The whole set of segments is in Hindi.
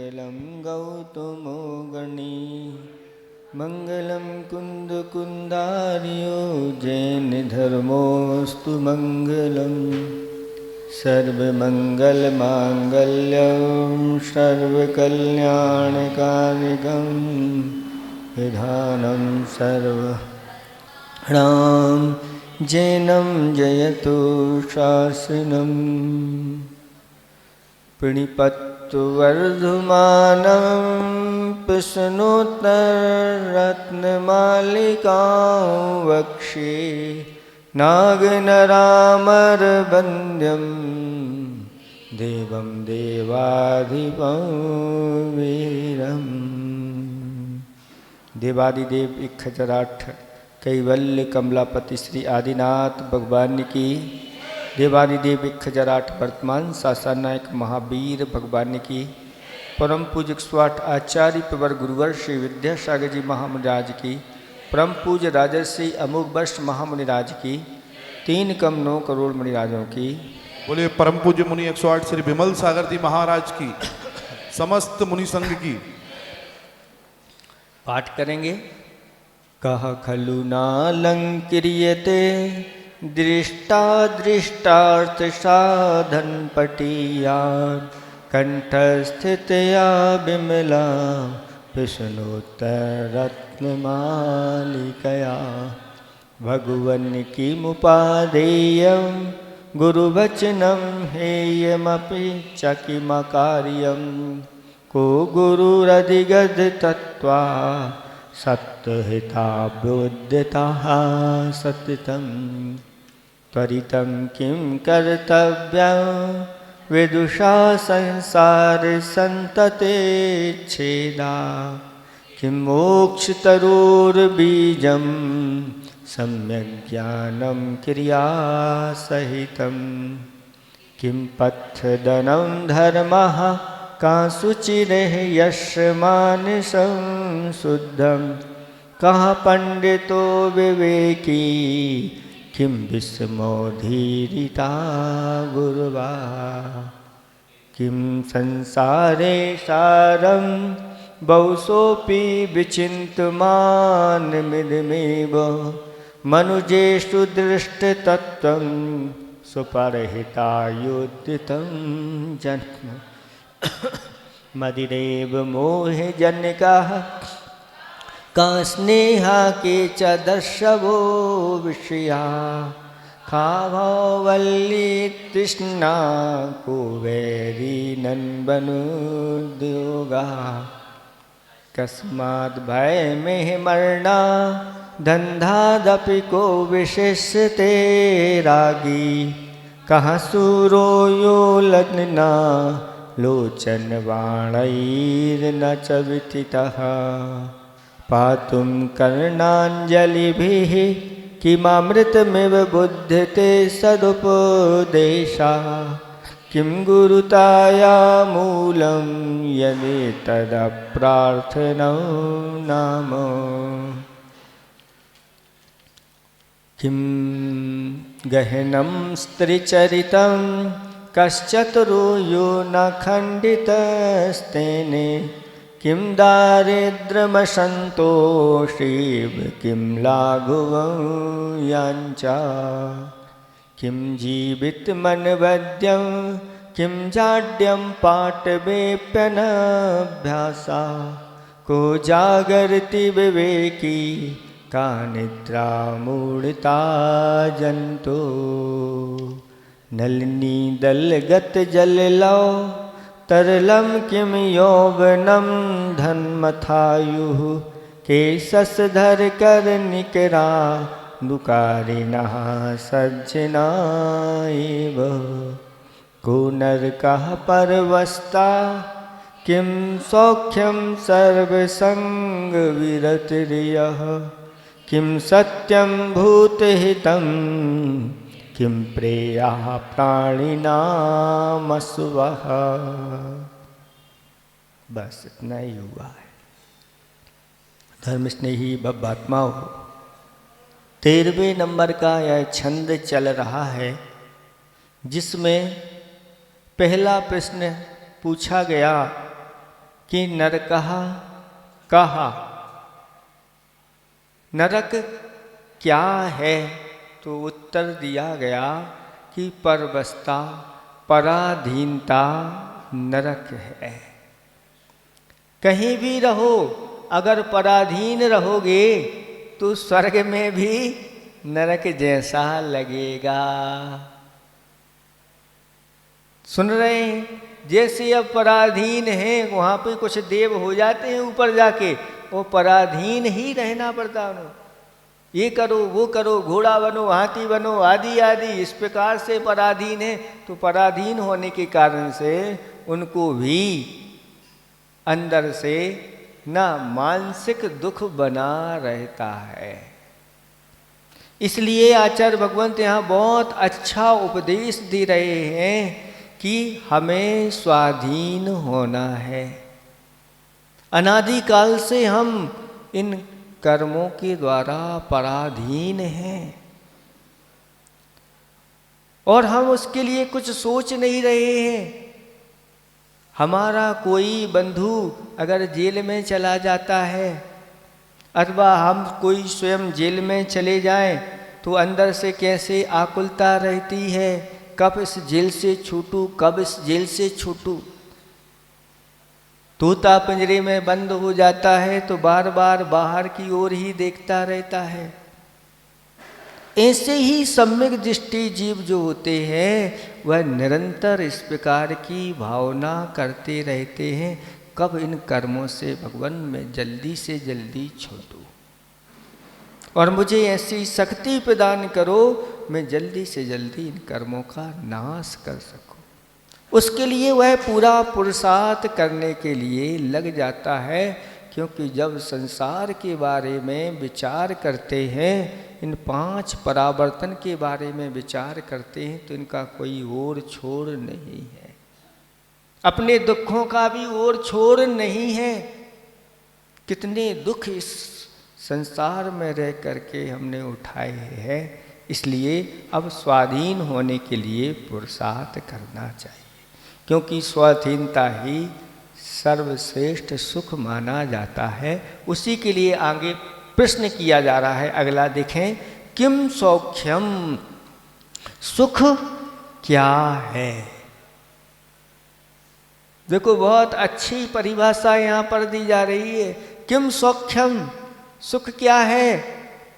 मङ्गलं गौतमो गणी मङ्गलं कुन्दकुन्दार्यो जैनधर्मोऽस्तु मङ्गलम् सर्वमङ्गलमाङ्गल्यं सर्वकल्याणकारिकं विधानं सर्वणां जैनं जयतु शासनं प्रणिपत्तु वर्धमानं प्रश्नोत्तररत्नमालिकां वक्षे नागनरामरवन्द्यं देवं देवाधिपं वीरम्। देवादिदेव 1008 कैवल्य कमलापति श्री आदिनाथ भगवान की, देवादिदेव 1008 वर्तमान शासनायक महावीर भगवान की, परम पूज्य 108 आचार्य प्रवर गुरुवर श्री विद्यासागर जी महामुनिराज की, परम पूज्य राजर्षि अमोघ वर्ष महामुनिराज की, 3 कम 9 करोड़ मुनिराजों की। बोलिए परम पूज्य मुनि 108 श्री विमल सागर जी महाराज की, समस्त मुनि संघ की। पाठ करेंगे। कह खलु नालंक्रियते दृष्टा दृष्टार्थ साधन पटिया कंठस्थितया विमला विष्णुत्तरत्नमालिकया भगवन् किमुपादेयं गुरुवचनं हेयमपि च किमकार्यं को गुरुरधिगतत्वा सत्तहिताभ्युद्यतः सततं त्वरितं किं कर्तव्यं विदुषा संसारसन्ततेच्छेदा किं मोक्षतरोर्बीजं सम्यक् ज्ञानं क्रियासहितं किं पथदनं धर्मः का शुचिरेः यस्य मानसं शुद्धं कः पंडितो विवेकी किं विस्मोधीरिता गुरुवा किं संसारे सारं बहुसोऽपि विचिन्त्यमानमिदमेव मनुजेषु दृष्टतत्त्वं सुपरहितायोदितं जन्म मदिरेव मोहजनकाः का स्नेहा के च दर्शवो विषया खावल्ली तृष्णा को वैरी नन्बनुद्योगा कस्माद् भय में मरणा धन्धादपि को विशेषते रागी कहाँ सूरो यो लग्ना लोचन बाणैर्न च विथितः पातुं कर्णाञ्जलिभिः किममृतमिव बुध्यते सदुपदेशा किं गुरुताया मूलं यदि तदप्रार्थनं नाम किं गहनं स्त्रीचरितं कश्चतुरो यो न खण्डितस्तेने किं दारिद्र्यमसन्तोषीव किं लाघवं याञ्चा किं जीवितमनवद्यं किं जाड्यं पाटवेप्यनभ्यासा को जागर्ति विवेकी का निद्रा मूढ़ता जंतो नलिनी दलगत जललौ तरलं किं यौवनं धन्मथायुः केशसधर कर निकरा दुकारिणः सज्जना एव को नरकः परवस्ता किं सौख्यं सर्वसङ्गविरतिर्यः किं सत्यं भूतहितं किं प्रेयः प्राणिनामसुवः। बस इतना ही हुआ है। धर्म स्नेही भव्यात्माओं, 13वें नंबर का यह छंद चल रहा है, जिसमें पहला प्रश्न पूछा गया कि नरकः कः, नरक क्या है? तो उत्तर दिया गया कि परवस्था, पराधीनता नरक है। कहीं भी रहो, अगर पराधीन रहोगे तो स्वर्ग में भी नरक जैसा लगेगा। सुन रहे हैं? जैसे अब पराधीन हैं, वहाँ पे कुछ देव हो जाते हैं ऊपर जाके, वो पराधीन ही रहना पड़ता उन्हें। ये करो, वो करो, घोड़ा बनो, हाथी बनो, आदि आदि, इस प्रकार से पराधीन है। तो पराधीन होने के कारण से उनको भी अंदर से ना मानसिक दुख बना रहता है। इसलिए आचार्य भगवंत यहाँ बहुत अच्छा उपदेश दे रहे हैं कि हमें स्वाधीन होना है। अनादिकाल से हम इन कर्मों के द्वारा पराधीन हैं और हम उसके लिए कुछ सोच नहीं रहे हैं। हमारा कोई बंधु अगर जेल में चला जाता है अथवा हम कोई स्वयं जेल में चले जाएं तो अंदर से कैसे आकुलता रहती है, कब इस जेल से छूटूं, कब इस जेल से छूटूं। तोता पिंजरे में बंद हो जाता है तो बार बार बाहर की ओर ही देखता रहता है। ऐसे ही सम्यक दृष्टि जीव जो होते हैं वह निरंतर इस प्रकार की भावना करते रहते हैं, कब इन कर्मों से भगवान मैं जल्दी से जल्दी छूटूं और मुझे ऐसी शक्ति प्रदान करो मैं जल्दी से जल्दी इन कर्मों का नाश कर सकूं। उसके लिए वह पूरा पुरुषार्थ करने के लिए लग जाता है, क्योंकि जब संसार के बारे में विचार करते हैं, इन 5 परावर्तन के बारे में विचार करते हैं तो इनका कोई ओर छोड़ नहीं है। अपने दुखों का भी ओर छोड़ नहीं है। कितने दुख इस संसार में रह करके हमने उठाए हैं, इसलिए अब स्वाधीन होने के लिए पुरुषार्थ करना चाहिए, क्योंकि स्वाधीनता ही सर्वश्रेष्ठ सुख माना जाता है। उसी के लिए आगे प्रश्न किया जा रहा है। अगला देखें, किम सौख्यम, सुख क्या है? देखो बहुत अच्छी परिभाषा यहाँ पर दी जा रही है। किम सौख्यम, सुख क्या है?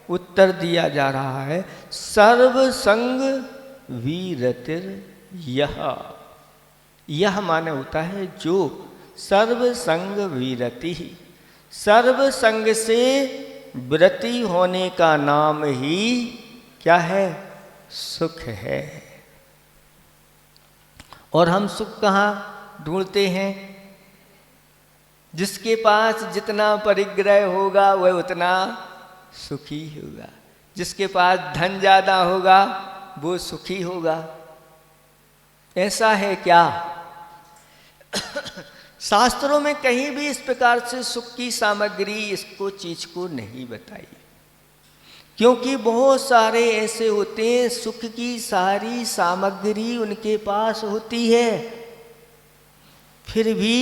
उत्तर दिया जा रहा है, सर्वसंग वीरतिर यह। यह माने होता है जो, सर्वसंग वीरति, सर्वसंग से विरति होने का नाम ही क्या है? सुख है। और हम सुख कहाँ ढूंढते हैं? जिसके पास जितना परिग्रह होगा वह उतना सुखी होगा। जिसके पास धन ज्यादा होगा वो सुखी होगा। ऐसा है क्या? शास्त्रों में कहीं भी इस प्रकार से सुख की सामग्री इसको चीज को नहीं बताई, क्योंकि बहुत सारे ऐसे होते हैं सुख की सारी सामग्री उनके पास होती है, फिर भी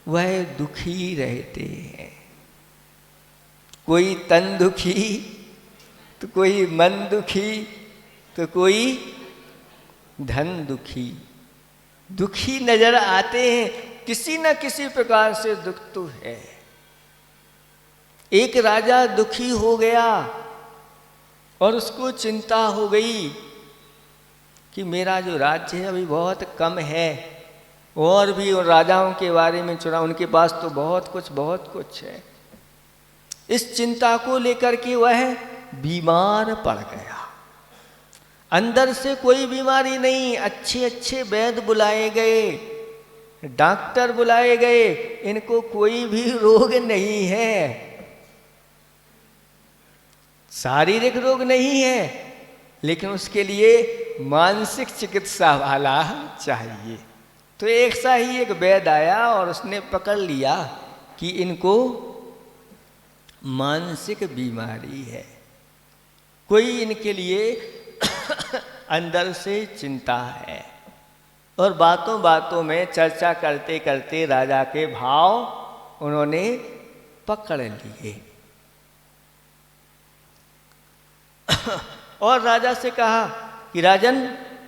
वह दुखी रहते हैं। कोई तन दुखी तो कोई मन दुखी तो कोई धन दुखी, दुखी नजर आते हैं। किसी न किसी प्रकार से दुख तो है। एक राजा दुखी हो गया और उसको चिंता हो गई कि मेरा जो राज्य है अभी बहुत कम है, और भी उन राजाओं के बारे में चुना, उनके पास तो बहुत कुछ है। इस चिंता को लेकर के वह बीमार पड़ गया। अंदर से कोई बीमारी नहीं, अच्छे अच्छे वैद्य बुलाए गए, डॉक्टर बुलाए गए, इनको कोई भी रोग नहीं है, शारीरिक रोग नहीं है, लेकिन उसके लिए मानसिक चिकित्सा वाला चाहिए। तो एक सा ही एक वैद्य आया और उसने पकड़ लिया कि इनको मानसिक बीमारी है, कोई इनके लिए अंदर से चिंता है। और बातों बातों में चर्चा करते करते राजा के भाव उन्होंने पकड़ लिए और राजा से कहा कि राजन,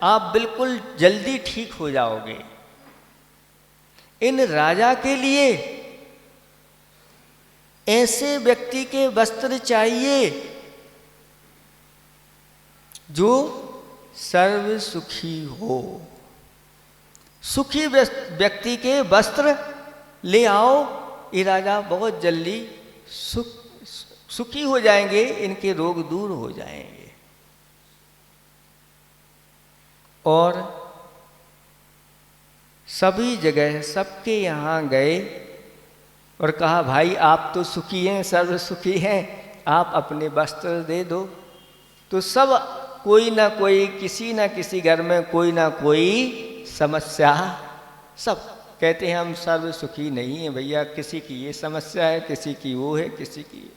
आप बिल्कुल जल्दी ठीक हो जाओगे। इन राजा के लिए ऐसे व्यक्ति के वस्त्र चाहिए जो सर्व सुखी हो। सुखी व्यक्ति के वस्त्र ले आओ, ये राजा बहुत जल्दी सुखी हो जाएंगे, इनके रोग दूर हो जाएंगे। और सभी जगह सबके यहाँ गए और कहा, भाई आप तो सुखी हैं, सर्व सुखी हैं, आप अपने वस्त्र दे दो। तो सब कोई ना कोई, किसी ना किसी घर में कोई ना कोई समस्या, सब कहते हैं हम सर्व सुखी नहीं हैं भैया, किसी की ये समस्या है, किसी की वो है, किसी की।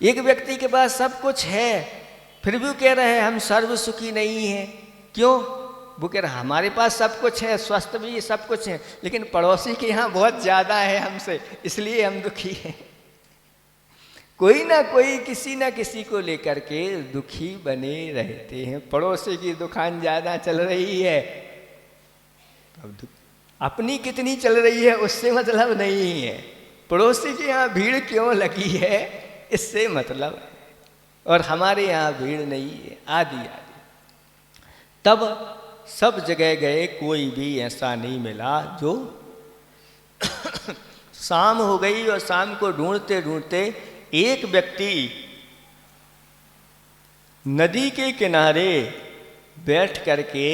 एक व्यक्ति के पास सब कुछ है फिर भी कह रहे हैं हम सर्व सुखी नहीं हैं। क्यों? वो कह रहा हमारे पास सब कुछ है, स्वस्थ भी सब कुछ है, लेकिन पड़ोसी के यहाँ बहुत ज़्यादा है हमसे, इसलिए हम दुखी हैं। कोई ना कोई किसी ना किसी को लेकर के दुखी बने रहते हैं। पड़ोसी की दुकान ज़्यादा चल रही है, अब अपनी कितनी चल रही है उससे मतलब नहीं है, पड़ोसी के यहाँ भीड़ क्यों लगी है इससे मतलब है, और हमारे यहाँ भीड़ नहीं है, आदि आदि। तब सब जगह गए, कोई भी ऐसा नहीं मिला जो शाम हो गई और शाम को ढूंढते ढूंढते एक व्यक्ति नदी के किनारे बैठ करके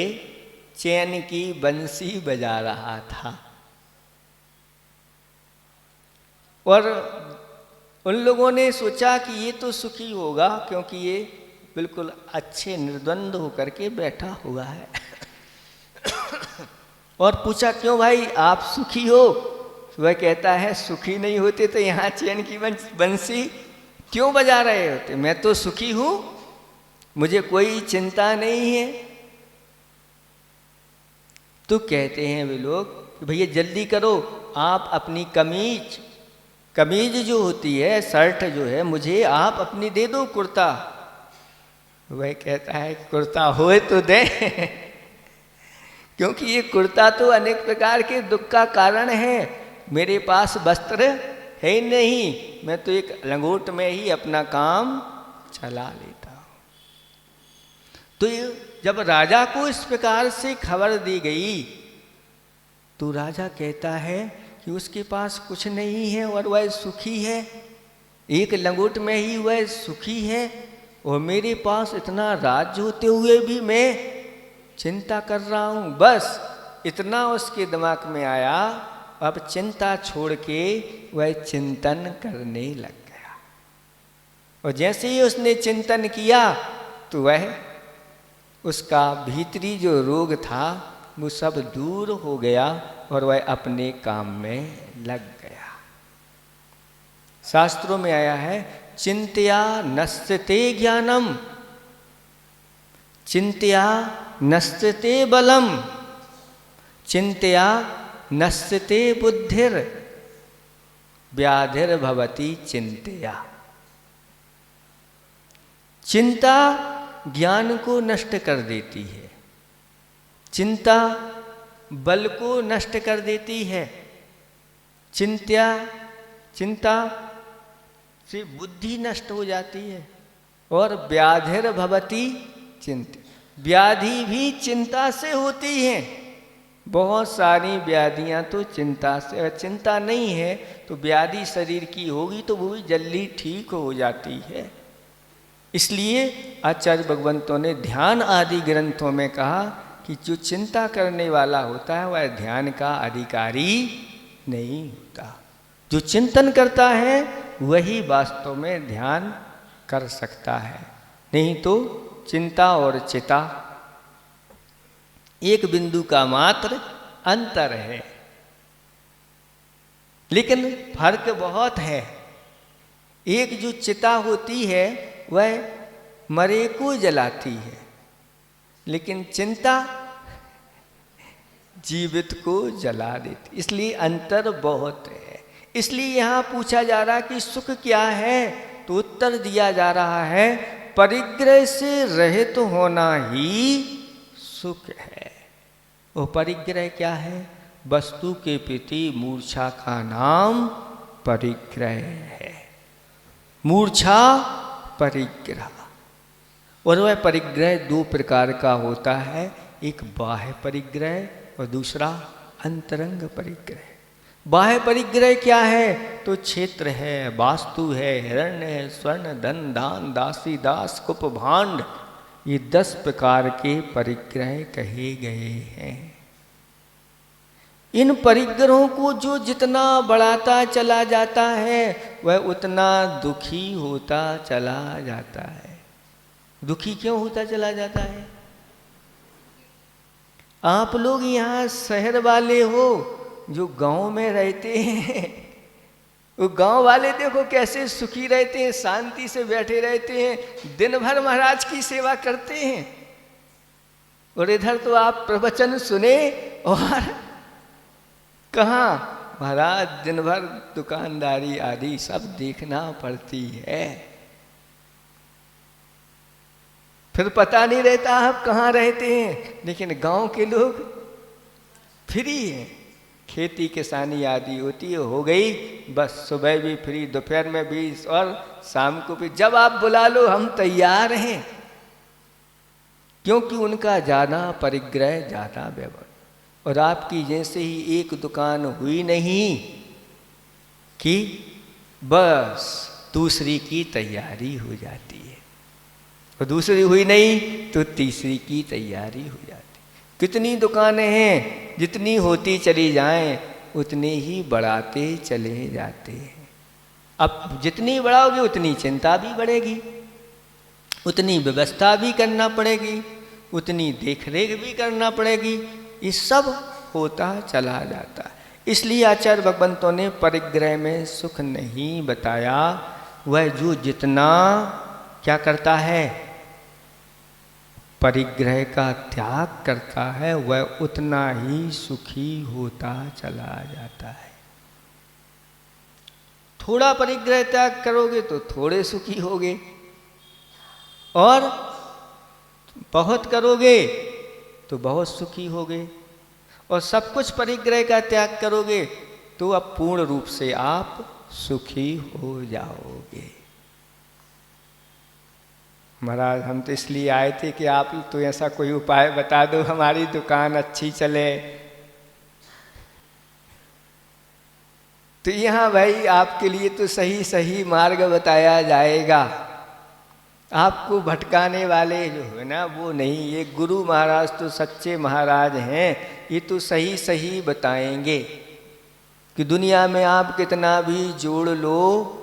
चैन की बंसी बजा रहा था। और उन लोगों ने सोचा कि ये तो सुखी होगा क्योंकि ये बिल्कुल अच्छे निर्द्वंद होकर के बैठा हुआ है। और पूछा, क्यों भाई आप सुखी हो? वह कहता है, सुखी नहीं होते तो यहाँ चैन की बंसी क्यों बजा रहे होते? मैं तो सुखी हूँ, मुझे कोई चिंता नहीं है। तो कहते हैं वे लोग, भैया जल्दी करो, आप अपनी कमीज जो होती है, शर्ट जो है, मुझे आप अपनी दे दो, कुर्ता। वह कहता है, कुर्ता होए तो दे क्योंकि ये कुर्ता तो अनेक प्रकार के दुख का कारण है, मेरे पास वस्त्र है नहीं, मैं तो एक लंगोट में ही अपना काम चला लेता हूँ। तो जब राजा को इस प्रकार से खबर दी गई तो राजा कहता है कि उसके पास कुछ नहीं है और वह सुखी है, एक लंगोट में ही वह सुखी है, और मेरे पास इतना राज्य होते हुए भी मैं चिंता कर रहा हूँ। बस इतना उसके दिमाग में आया, अब चिंता छोड़ के वह चिंतन करने लग गया। और जैसे ही उसने चिंतन किया तो वह उसका भीतरी जो रोग था वो सब दूर हो गया और वह अपने काम में लग गया। शास्त्रों में आया है, चिंतया नश्यते ज्ञानम, चिंतया नश्यते बलम, चिंतया नश्यते बुद्धिर, व्याधिर्भवति चिंतया। चिंता ज्ञान को नष्ट कर देती है, चिंता बल को नष्ट कर देती है, चिंता से बुद्धि नष्ट हो जाती है, और व्याधिर्भवति चिंता, व्याधि भी चिंता से होती है। बहुत सारी व्याधियां तो चिंता से, अगर चिंता नहीं है तो व्याधि शरीर की होगी तो वो भी जल्दी ठीक हो जाती है। इसलिए आचार्य भगवंतों ने ध्यान आदि ग्रंथों में कहा कि जो चिंता करने वाला होता है वह ध्यान का अधिकारी नहीं होता। जो चिंतन करता है वही वास्तव में ध्यान कर सकता है, नहीं तो चिंता और चिता एक बिंदु का मात्र अंतर है, लेकिन फर्क बहुत है। एक जो चिता होती है वह मरे को जलाती है, लेकिन चिंता जीवित को जला देती। इसलिए अंतर बहुत है। इसलिए यहाँ पूछा जा रहा कि सुख क्या है, तो उत्तर दिया जा रहा है परिग्रह से रहित होना ही सुख है। वो परिग्रह क्या है? वस्तु के प्रति मूर्छा का नाम परिग्रह है। मूर्छा परिग्रह। और वह परिग्रह दो प्रकार का होता है, एक बाह्य परिग्रह और दूसरा अंतरंग परिग्रह। बाह्य परिग्रह क्या है? तो क्षेत्र है, वास्तु है, हिरण्य है, स्वर्ण, धन, दान, दासी, दास, कुप, भांड, ये 10 प्रकार के परिग्रह कहे गए हैं। इन परिग्रहों को जो जितना बढ़ाता चला जाता है वह उतना दुखी होता चला जाता है। दुखी क्यों होता चला जाता है? आप लोग यहाँ शहर वाले हो जो गांव में रहते हैं, वो गांव वाले देखो कैसे सुखी रहते हैं, शांति से बैठे रहते हैं, दिन भर महाराज की सेवा करते हैं। और इधर तो आप प्रवचन सुने और कहाँ महाराज दिन भर दुकानदारी आदि सब देखना पड़ती है। फिर पता नहीं रहता आप कहाँ रहते हैं। लेकिन गांव के लोग फ्री हैं, खेती किसानी आदि होती है, हो गई बस, सुबह भी फ्री, दोपहर में भी और शाम को भी, जब आप बुला लो हम तैयार हैं। क्योंकि उनका ज़्यादा परिग्रह, ज़्यादा व्यवहार। और आपकी जैसे ही एक दुकान हुई नहीं कि बस दूसरी की तैयारी हो जाती है, और दूसरी हुई नहीं तो तीसरी की तैयारी हो जाती। कितनी दुकानें हैं, जितनी होती चली जाएं उतनी ही बढ़ाते चले जाते हैं। अब जितनी बढ़ाओगे उतनी चिंता भी बढ़ेगी, उतनी व्यवस्था भी करना पड़ेगी, उतनी देखरेख भी करना पड़ेगी। ये सब होता चला जाता है। इसलिए आचार्य भगवंतों ने परिग्रह में सुख नहीं बताया। वह जो जितना क्या करता है, परिग्रह का त्याग करता है, वह उतना ही सुखी होता चला जाता है। थोड़ा परिग्रह त्याग करोगे तो थोड़े सुखी होगे, और बहुत करोगे तो बहुत सुखी होगे, और सब कुछ परिग्रह का त्याग करोगे तो अब पूर्ण रूप से आप सुखी हो जाओगे। महाराज हम तो इसलिए आए थे कि आप तो ऐसा कोई उपाय बता दो हमारी दुकान अच्छी चले। तो यहाँ भाई आपके लिए तो सही सही मार्ग बताया जाएगा। आपको भटकाने वाले जो है ना वो नहीं, ये गुरु महाराज तो सच्चे महाराज हैं, ये तो सही सही बताएंगे कि दुनिया में आप कितना भी जोड़ लो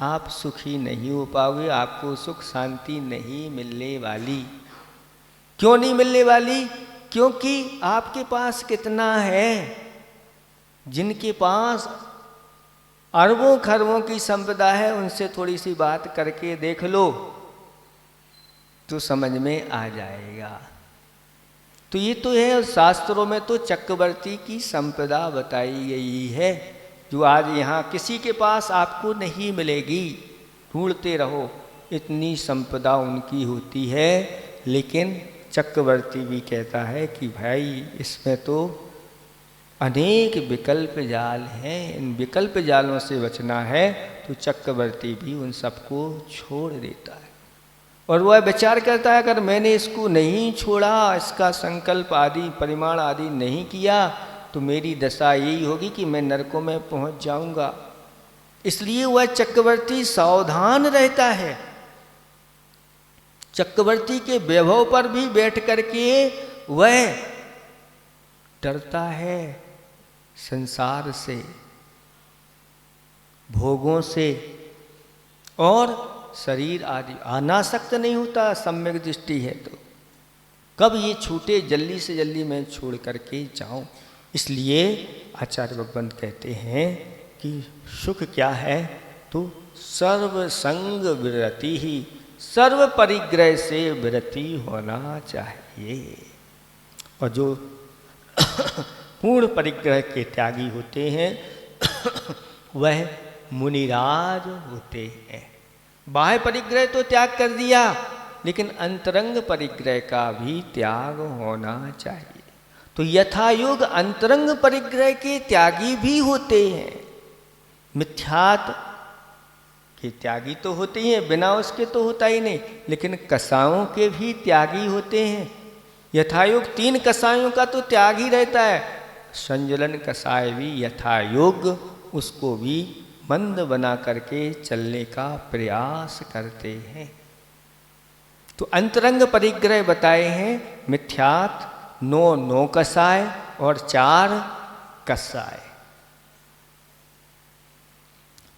आप सुखी नहीं हो पाओगे, आपको सुख शांति नहीं मिलने वाली। क्यों नहीं मिलने वाली? क्योंकि आपके पास कितना है, जिनके पास अरबों खरबों की संपदा है उनसे थोड़ी सी बात करके देख लो तो समझ में आ जाएगा। तो ये तो है, शास्त्रों में तो चक्रवर्ती की संपदा बताई गई है जो आज यहाँ किसी के पास आपको नहीं मिलेगी। ढूंढते रहो, इतनी संपदा उनकी होती है। लेकिन चक्रवर्ती भी कहता है कि भाई इसमें तो अनेक विकल्प जाल हैं, इन विकल्प जालों से बचना है। तो चक्रवर्ती भी उन सबको छोड़ देता है और वह विचार करता है अगर मैंने इसको नहीं छोड़ा, इसका संकल्प आदि परिमाण आदि नहीं किया तो मेरी दशा यही होगी कि मैं नरकों में पहुंच जाऊंगा। इसलिए वह चक्रवर्ती सावधान रहता है। चक्रवर्ती के वैभव पर भी बैठ करके वह डरता है संसार से, भोगों से, और शरीर आदि अनासक्त नहीं होता। सम्यक दृष्टि है तो कब ये छूटे, जल्दी से जल्दी मैं छोड़ करके जाऊं। इसलिए आचार्य भगवंत कहते हैं कि सुख क्या है तो सर्व संग विरति ही, सर्व परिग्रह से विरति होना चाहिए। चाहिए। और जो पूर्ण परिग्रह के त्यागी होते हैं वह मुनिराज होते हैं। बाह्य परिग्रह तो त्याग कर दिया, लेकिन अंतरंग परिग्रह का भी त्याग होना चाहिए। तो यथायोग अंतरंग परिग्रह के त्यागी भी होते हैं। मिथ्यात के त्यागी तो होते ही हैं, बिना उसके तो होता ही नहीं, लेकिन कसायों के भी त्यागी होते हैं। यथायोग 3 कसायों का तो त्याग ही रहता है। संजलन कसाय भी यथायोग उसको भी मंद बना करके चलने का प्रयास करते हैं। तो अंतरंग परिग्रह बताए हैं मिथ्यात, 9 कसाय और 4 कसाय।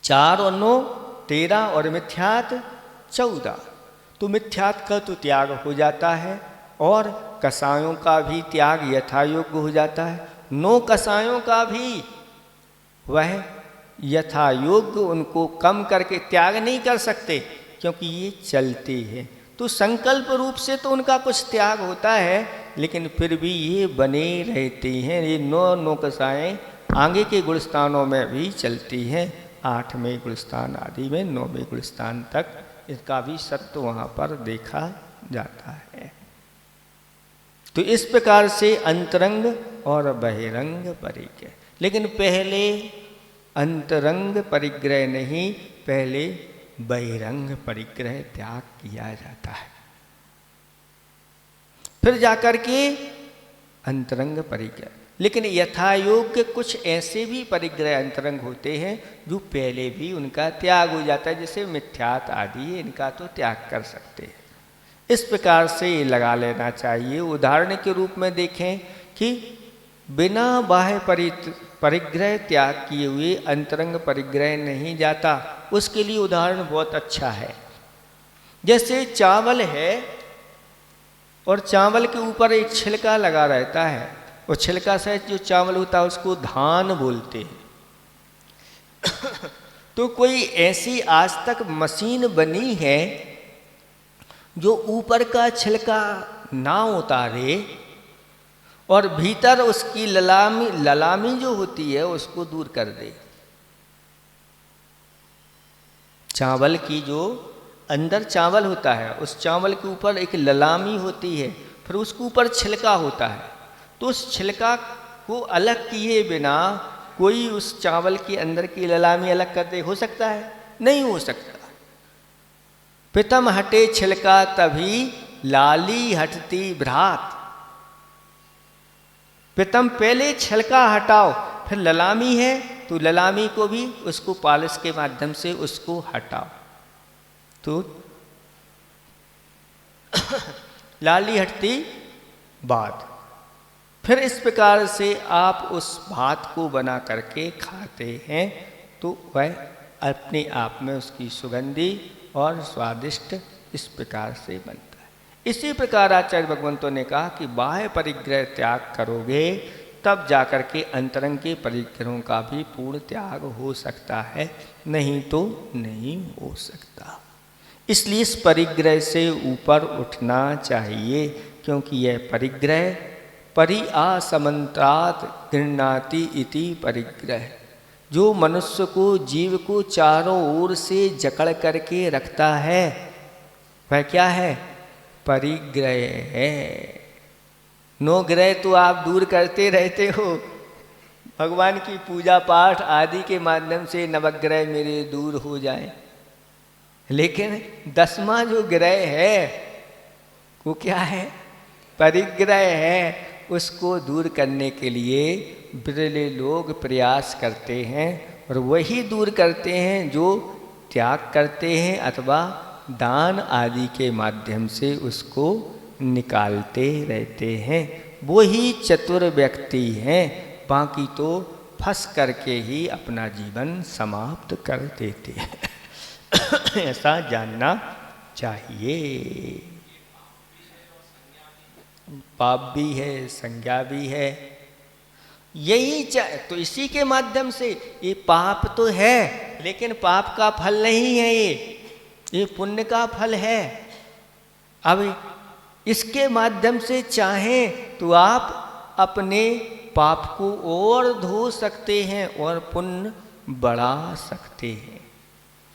4 और 9 13 और मिथ्यात 14। तो मिथ्यात का तो त्याग हो जाता है और कसायों का भी त्याग यथायोग्य हो जाता है। 9 कसायों का भी वह यथायोग्य उनको कम करके त्याग नहीं कर सकते, क्योंकि ये चलते हैं। तो संकल्प रूप से तो उनका कुछ त्याग होता है, लेकिन फिर भी ये बने रहते हैं। ये 9 कसाएँ आगे के गुणस्थानों में भी चलती हैं। 8वें गुणस्थान आदि में 9वें गुणस्थान तक इसका भी सत्य वहाँ पर देखा जाता है। तो इस प्रकार से अंतरंग और बहिरंग परिग्रह। लेकिन पहले अंतरंग परिग्रह नहीं, पहले बहिरंग परिग्रह त्याग किया जाता है, फिर जाकर के अंतरंग परिग्रह। लेकिन यथायोग्य कुछ ऐसे भी परिग्रह अंतरंग होते हैं जो पहले भी उनका त्याग हो जाता है, जैसे मिथ्यात आदि, इनका तो त्याग कर सकते हैं। इस प्रकार से लगा लेना चाहिए। उदाहरण के रूप में देखें कि बिना बाह्य परिग्रह त्याग किए हुए अंतरंग परिग्रह नहीं जाता। उसके लिए उदाहरण बहुत अच्छा है। जैसे चावल है और चावल के ऊपर एक छिलका लगा रहता है, और छिलका से जो चावल होता है उसको धान बोलते हैं। तो कोई ऐसी आज तक मशीन बनी है जो ऊपर का छिलका ना उतारे और भीतर उसकी ललामी जो होती है उसको दूर कर दे। चावल की जो अंदर चावल होता है, उस चावल के ऊपर एक ललामी होती है, फिर उसके ऊपर छिलका होता है। तो उस छिलका को अलग किए बिना कोई उस चावल के अंदर की ललामी अलग कर दे, हो सकता है? नहीं हो सकता। पितम हटे छिलका तभी लाली हटती भ्रात। पितम पहले छिलका हटाओ, फिर ललामी है तो ललामी को भी उसको पालिश के माध्यम से उसको हटाओ, तो लाली हटती बात। फिर इस प्रकार से आप उस भात को बना करके खाते हैं तो वह अपने आप में उसकी सुगंधी और स्वादिष्ट इस प्रकार से बनता है। इसी प्रकार आचार्य भगवंतों ने कहा कि बाह्य परिग्रह त्याग करोगे तब जाकर के अंतरंग के परिग्रहों का भी पूर्ण त्याग हो सकता है, नहीं तो नहीं हो सकता। इसलिए इस परिग्रह से ऊपर उठना चाहिए, क्योंकि यह परिग्रह परि आसमंत्रात गृह्णाति इति परिग्रह, जो मनुष्य को, जीव को चारों ओर से जकड़ करके रखता है, वह क्या है? परिग्रह है। 9 ग्रह तो आप दूर करते रहते हो, भगवान की पूजा पाठ आदि के माध्यम से नवग्रह मेरे दूर हो जाएं, लेकिन 10वां जो ग्रह है वो क्या है? परिग्रह है। उसको दूर करने के लिए बिरले लोग प्रयास करते हैं, और वही दूर करते हैं जो त्याग करते हैं अथवा दान आदि के माध्यम से उसको निकालते रहते हैं। वो ही चतुर व्यक्ति हैं, बाकी तो फंस करके ही अपना जीवन समाप्त कर देते हैं। ऐसा जानना चाहिए। पाप भी है, संज्ञा भी है, यही तो इसी के माध्यम से, ये पाप तो है लेकिन पाप का फल नहीं है, ये पुण्य का फल है। अब इसके माध्यम से चाहें तो आप अपने पाप को और धो सकते हैं और पुण्य बढ़ा सकते हैं।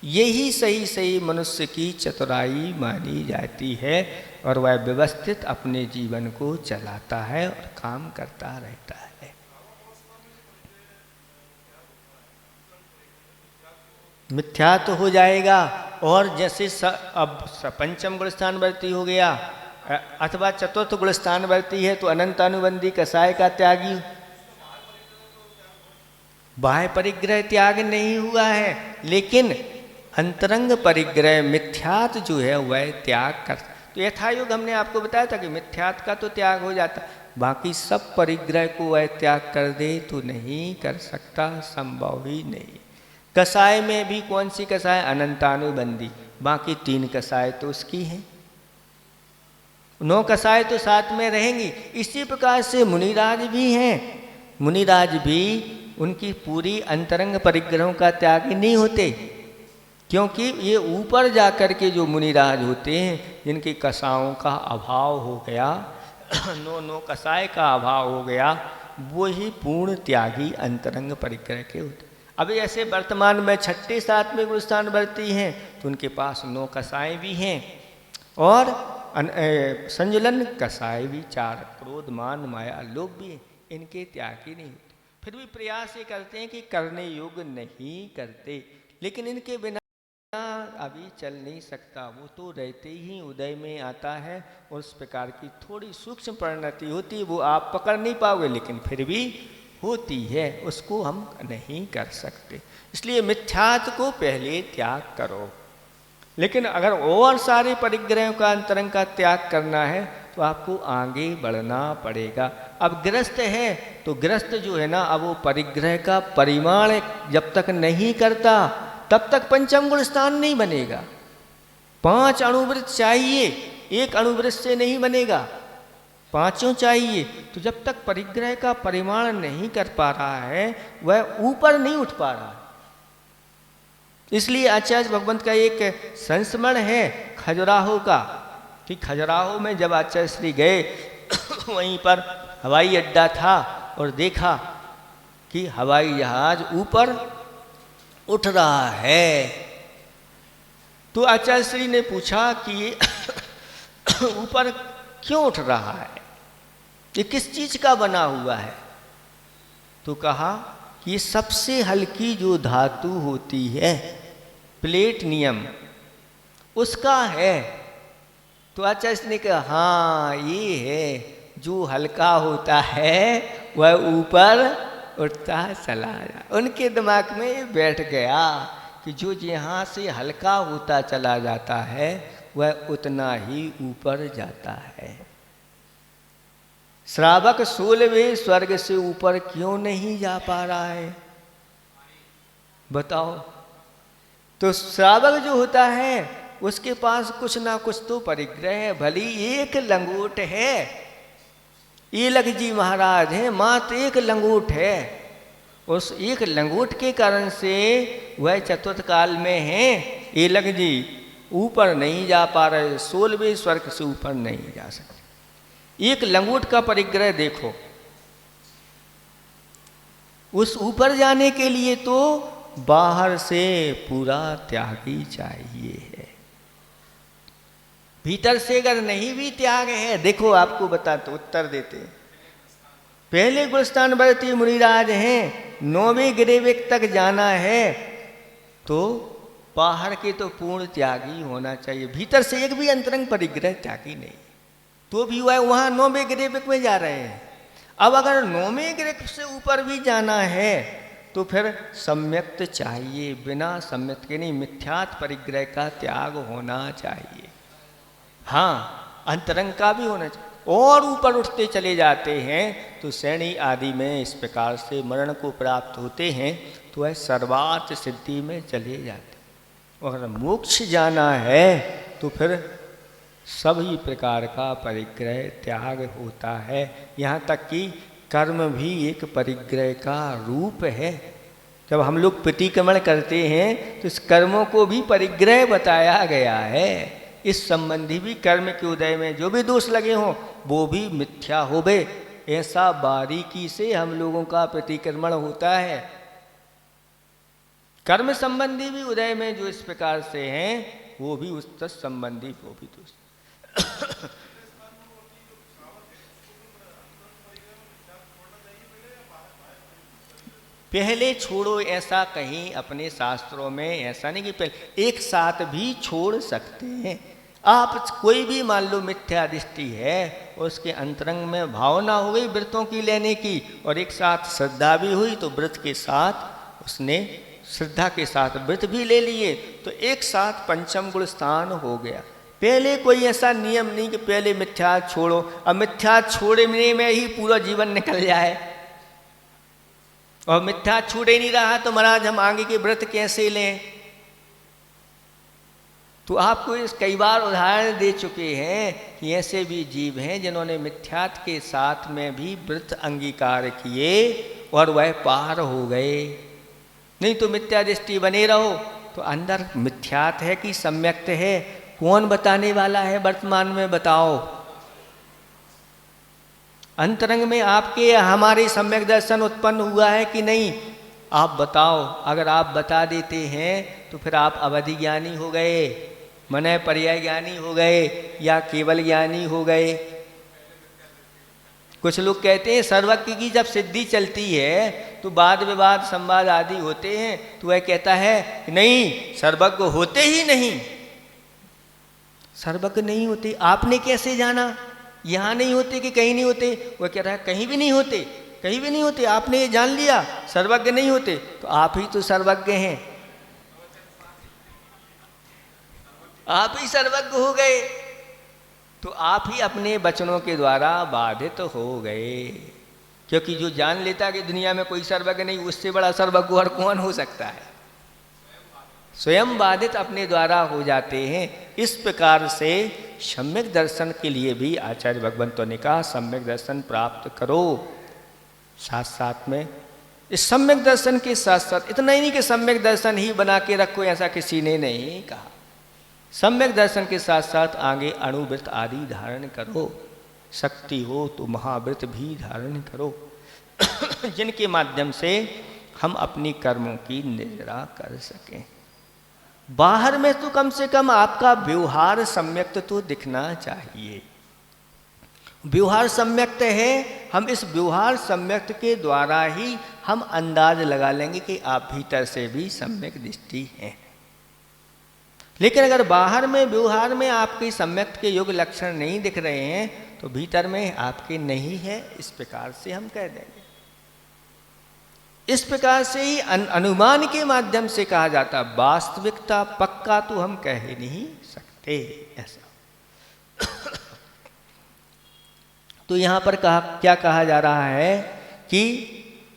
यही सही सही मनुष्य की चतुराई मानी जाती है और वह व्यवस्थित अपने जीवन को चलाता है और काम करता रहता है। मिथ्या तो हो जाएगा। और जैसे अब पंचम गुण स्थानवर्ती हो गया अथवा चतुर्थ गुण स्थानवर्ती है तो अनंतानुबंधी कसाय का त्यागी। बाह्य परिग्रह त्याग नहीं हुआ है, लेकिन अंतरंग परिग्रह मिथ्यात जो है वह त्याग कर। तो यथायुग हमने आपको बताया था कि मिथ्यात का तो त्याग हो जाता, बाकी सब परिग्रह को वह त्याग कर दे तो नहीं कर सकता, संभव ही नहीं। कसाय में भी कौन सी कसाय? अनंतानुबंधी। बाकी 3 कसाय तो उसकी हैं, 9 कसाय तो साथ में रहेंगी। इसी प्रकार से मुनिराज भी हैं। मुनिराज भी उनकी पूरी अंतरंग परिग्रहों का त्यागी नहीं होते, क्योंकि ये ऊपर जाकर के जो मुनिराज होते हैं जिनकी कसाओं का अभाव हो गया, 9 कसाय का अभाव हो गया, वो ही पूर्ण त्यागी अंतरंग परिग्रह के होते। अभी ऐसे वर्तमान में 6ठे 7वें गुण स्थानवर्ती हैं तो उनके पास 9 कसाय भी हैं और संजुलन कसाय भी 4, क्रोध मान माया लोभ भी हैं। इनके त्यागी नहीं होते, फिर भी प्रयास ये करते हैं कि करने योग्य नहीं करते, लेकिन इनके बिना अभी चल नहीं सकता। वो तो रहते ही उदय में आता है और उस प्रकार की थोड़ी सूक्ष्म परिणति होती है, वो आप पकड़ नहीं पाओगे, लेकिन फिर भी होती है, उसको हम नहीं कर सकते। इसलिए मिथ्यात को पहले त्याग करो। लेकिन अगर और सारे परिग्रहों का अंतरंग का त्याग करना है तो आपको आगे बढ़ना पड़ेगा। अब गृहस्थ है तो गृहस्थ जो है ना, अब वो परिग्रह का परिमाण जब तक नहीं करता तब तक पंचम गुण स्थान नहीं बनेगा। 5 अणुवृत्त चाहिए, 1 अणुवृत्त से नहीं बनेगा, 5 चाहिए। तो जब तक परिग्रह का परिमाण नहीं कर पा रहा है वह ऊपर नहीं उठ पा रहा है। इसलिए आचार्य भगवंत का एक संस्मरण है खजुराहो का, कि खजुराहो में जब आचार्य श्री गए वहीं पर हवाई अड्डा था और देखा कि हवाई जहाज ऊपर उठ रहा है। तो आचार्य श्री ने पूछा कि ऊपर क्यों उठ रहा है, ये किस चीज का बना हुआ है? तो कहा कि ये सबसे हल्की जो धातु होती है प्लेटिनियम उसका है। तो आचार्य ने कहा हाँ ये है, जो हल्का होता है वह ऊपर उठता चला जा। उनके दिमाग में ये बैठ गया कि जो यहाँ से हल्का होता चला जाता है वह उतना ही ऊपर जाता है। श्रावक 16वें स्वर्ग से ऊपर क्यों नहीं जा पा रहा है बताओ? तो श्रावक जो होता है उसके पास कुछ ना कुछ तो परिग्रह है, भली एक लंगोट है। ईलक जी महाराज हैं, मात्र एक लंगोट है। उस एक लंगोट के कारण से वह चतुर्थ काल में हैं। ईलक जी ऊपर नहीं जा पा रहे, 16वें स्वर्ग से ऊपर नहीं जा सकते। एक लंगोट का परिग्रह देखो, उस ऊपर जाने के लिए तो बाहर से पूरा त्यागी चाहिए है। भीतर से अगर नहीं भी त्याग है, देखो आपको बताते उत्तर देते। पहले गुणस्थानवर्ती मुनिराज हैं, 9वें गिरिवेक तक जाना है तो बाहर के तो पूर्ण त्यागी होना चाहिए, भीतर से एक भी अंतरंग परिग्रह त्यागी नहीं, तो भी वह वहाँ 9वें गिरिवेक में जा रहे हैं। अब अगर 9वें गिरिवेक से ऊपर भी जाना है तो फिर सम्यक्त चाहिए, बिना सम्यक्त के नहीं, मिथ्यात परिग्रह का त्याग होना चाहिए। हाँ, अंतरंग का भी होना चाहिए। और ऊपर उठते चले जाते हैं तो श्रेणी आदि में इस प्रकार से मरण को प्राप्त होते हैं तो वह सर्वार्थ सिद्धि में चले जाते। अगर मोक्ष जाना है तो फिर सभी प्रकार का परिग्रह त्याग होता है। यहाँ तक कि कर्म भी एक परिग्रह का रूप है। जब हम लोग प्रतिक्रमण करते हैं तो इस कर्मों को भी परिग्रह बताया गया है। इस संबंधी भी कर्म के उदय में जो भी दोष लगे हों वो भी मिथ्या होवे। ऐसा बारीकी से हम लोगों का प्रतिक्रमण होता है। कर्म संबंधी भी उदय में जो इस प्रकार से हैं वो भी उस तत्संबंधी वो भी दोष। पहले छोड़ो ऐसा कहीं अपने शास्त्रों में ऐसा नहीं कि पहले, एक साथ भी छोड़ सकते हैं आप। कोई भी मान लो मिथ्या दृष्टि है और उसके अंतरंग में भावना हो गई व्रतों की लेने की और एक साथ श्रद्धा भी हुई तो व्रत के साथ उसने श्रद्धा के साथ व्रत भी ले लिए तो एक साथ पंचम गुण स्थान हो गया। पहले कोई ऐसा नियम नहीं कि पहले मिथ्या छोड़ो, अब मिथ्या छोड़ने में ही पूरा जीवन निकल जाए और मिथ्या छूट ही नहीं रहा तो महाराज हम आगे के व्रत कैसे लें। तो आपको इस कई बार उदाहरण दे चुके हैं कि ऐसे भी जीव हैं जिन्होंने मिथ्यात के साथ में भी व्रत अंगीकार किए और वह पार हो गए। नहीं तो मिथ्या दृष्टि बने रहो तो अंदर मिथ्यात है कि सम्यक्त है, कौन बताने वाला है वर्तमान में बताओ। अंतरंग में आपके हमारे सम्यक दर्शन उत्पन्न हुआ है कि नहीं आप बताओ। अगर आप बता देते हैं तो फिर आप अवधि ज्ञानी हो गए, मने पर्याय ज्ञानी हो गए या केवल ज्ञानी हो गए। कुछ लोग कहते हैं सर्वज्ञ की जब सिद्धि चलती है तो वाद विवाद संवाद आदि होते हैं तो वह कहता है कि नहीं सर्वज्ञ होते ही नहीं, सर्वज्ञ नहीं होते। आपने कैसे जाना यहाँ नहीं होते कि कहीं नहीं होते? वह कह रहा है कहीं भी नहीं होते, कहीं भी नहीं होते। आपने ये जान लिया सर्वज्ञ नहीं होते तो आप ही तो सर्वज्ञ हैं, आप ही सर्वज्ञ हो गए। तो आप ही अपने वचनों के द्वारा बाधित हो गए। क्योंकि जो जान लेता कि दुनिया में कोई सर्वज्ञ नहीं, उससे बड़ा सर्वज्ञ और कौन हो सकता है? स्वयं बाधित अपने द्वारा हो जाते हैं। इस प्रकार से सम्यक दर्शन के लिए भी आचार्य भगवंतों ने कहा सम्यक दर्शन प्राप्त करो। साथ साथ में इस सम्यक दर्शन के साथ साथ इतना ही नहीं कि सम्यक दर्शन ही बना के रखो, ऐसा किसी ने नहीं कहा। सम्यक दर्शन के साथ साथ आगे अणुव्रत आदि धारण करो, शक्ति हो तो महाव्रत भी धारण करो जिनके माध्यम से हम अपनी कर्मों की निद्रा कर सकें। बाहर में तो कम से कम आपका व्यवहार सम्यक्त तो दिखना चाहिए। व्यवहार सम्यक्त है, हम इस व्यवहार सम्यक्त के द्वारा ही हम अंदाज लगा लेंगे कि आप भीतर से भी सम्यक दृष्टि हैं। लेकिन अगर बाहर में व्यवहार में आपके सम्यक्त के योग्य लक्षण नहीं दिख रहे हैं तो भीतर में आपके नहीं है, इस प्रकार से हम कह देंगे। इस प्रकार से ही अनुमान के माध्यम से कहा जाता, वास्तविकता पक्का तो हम कह ही नहीं सकते ऐसा। तो यहाँ पर क्या कहा जा रहा है कि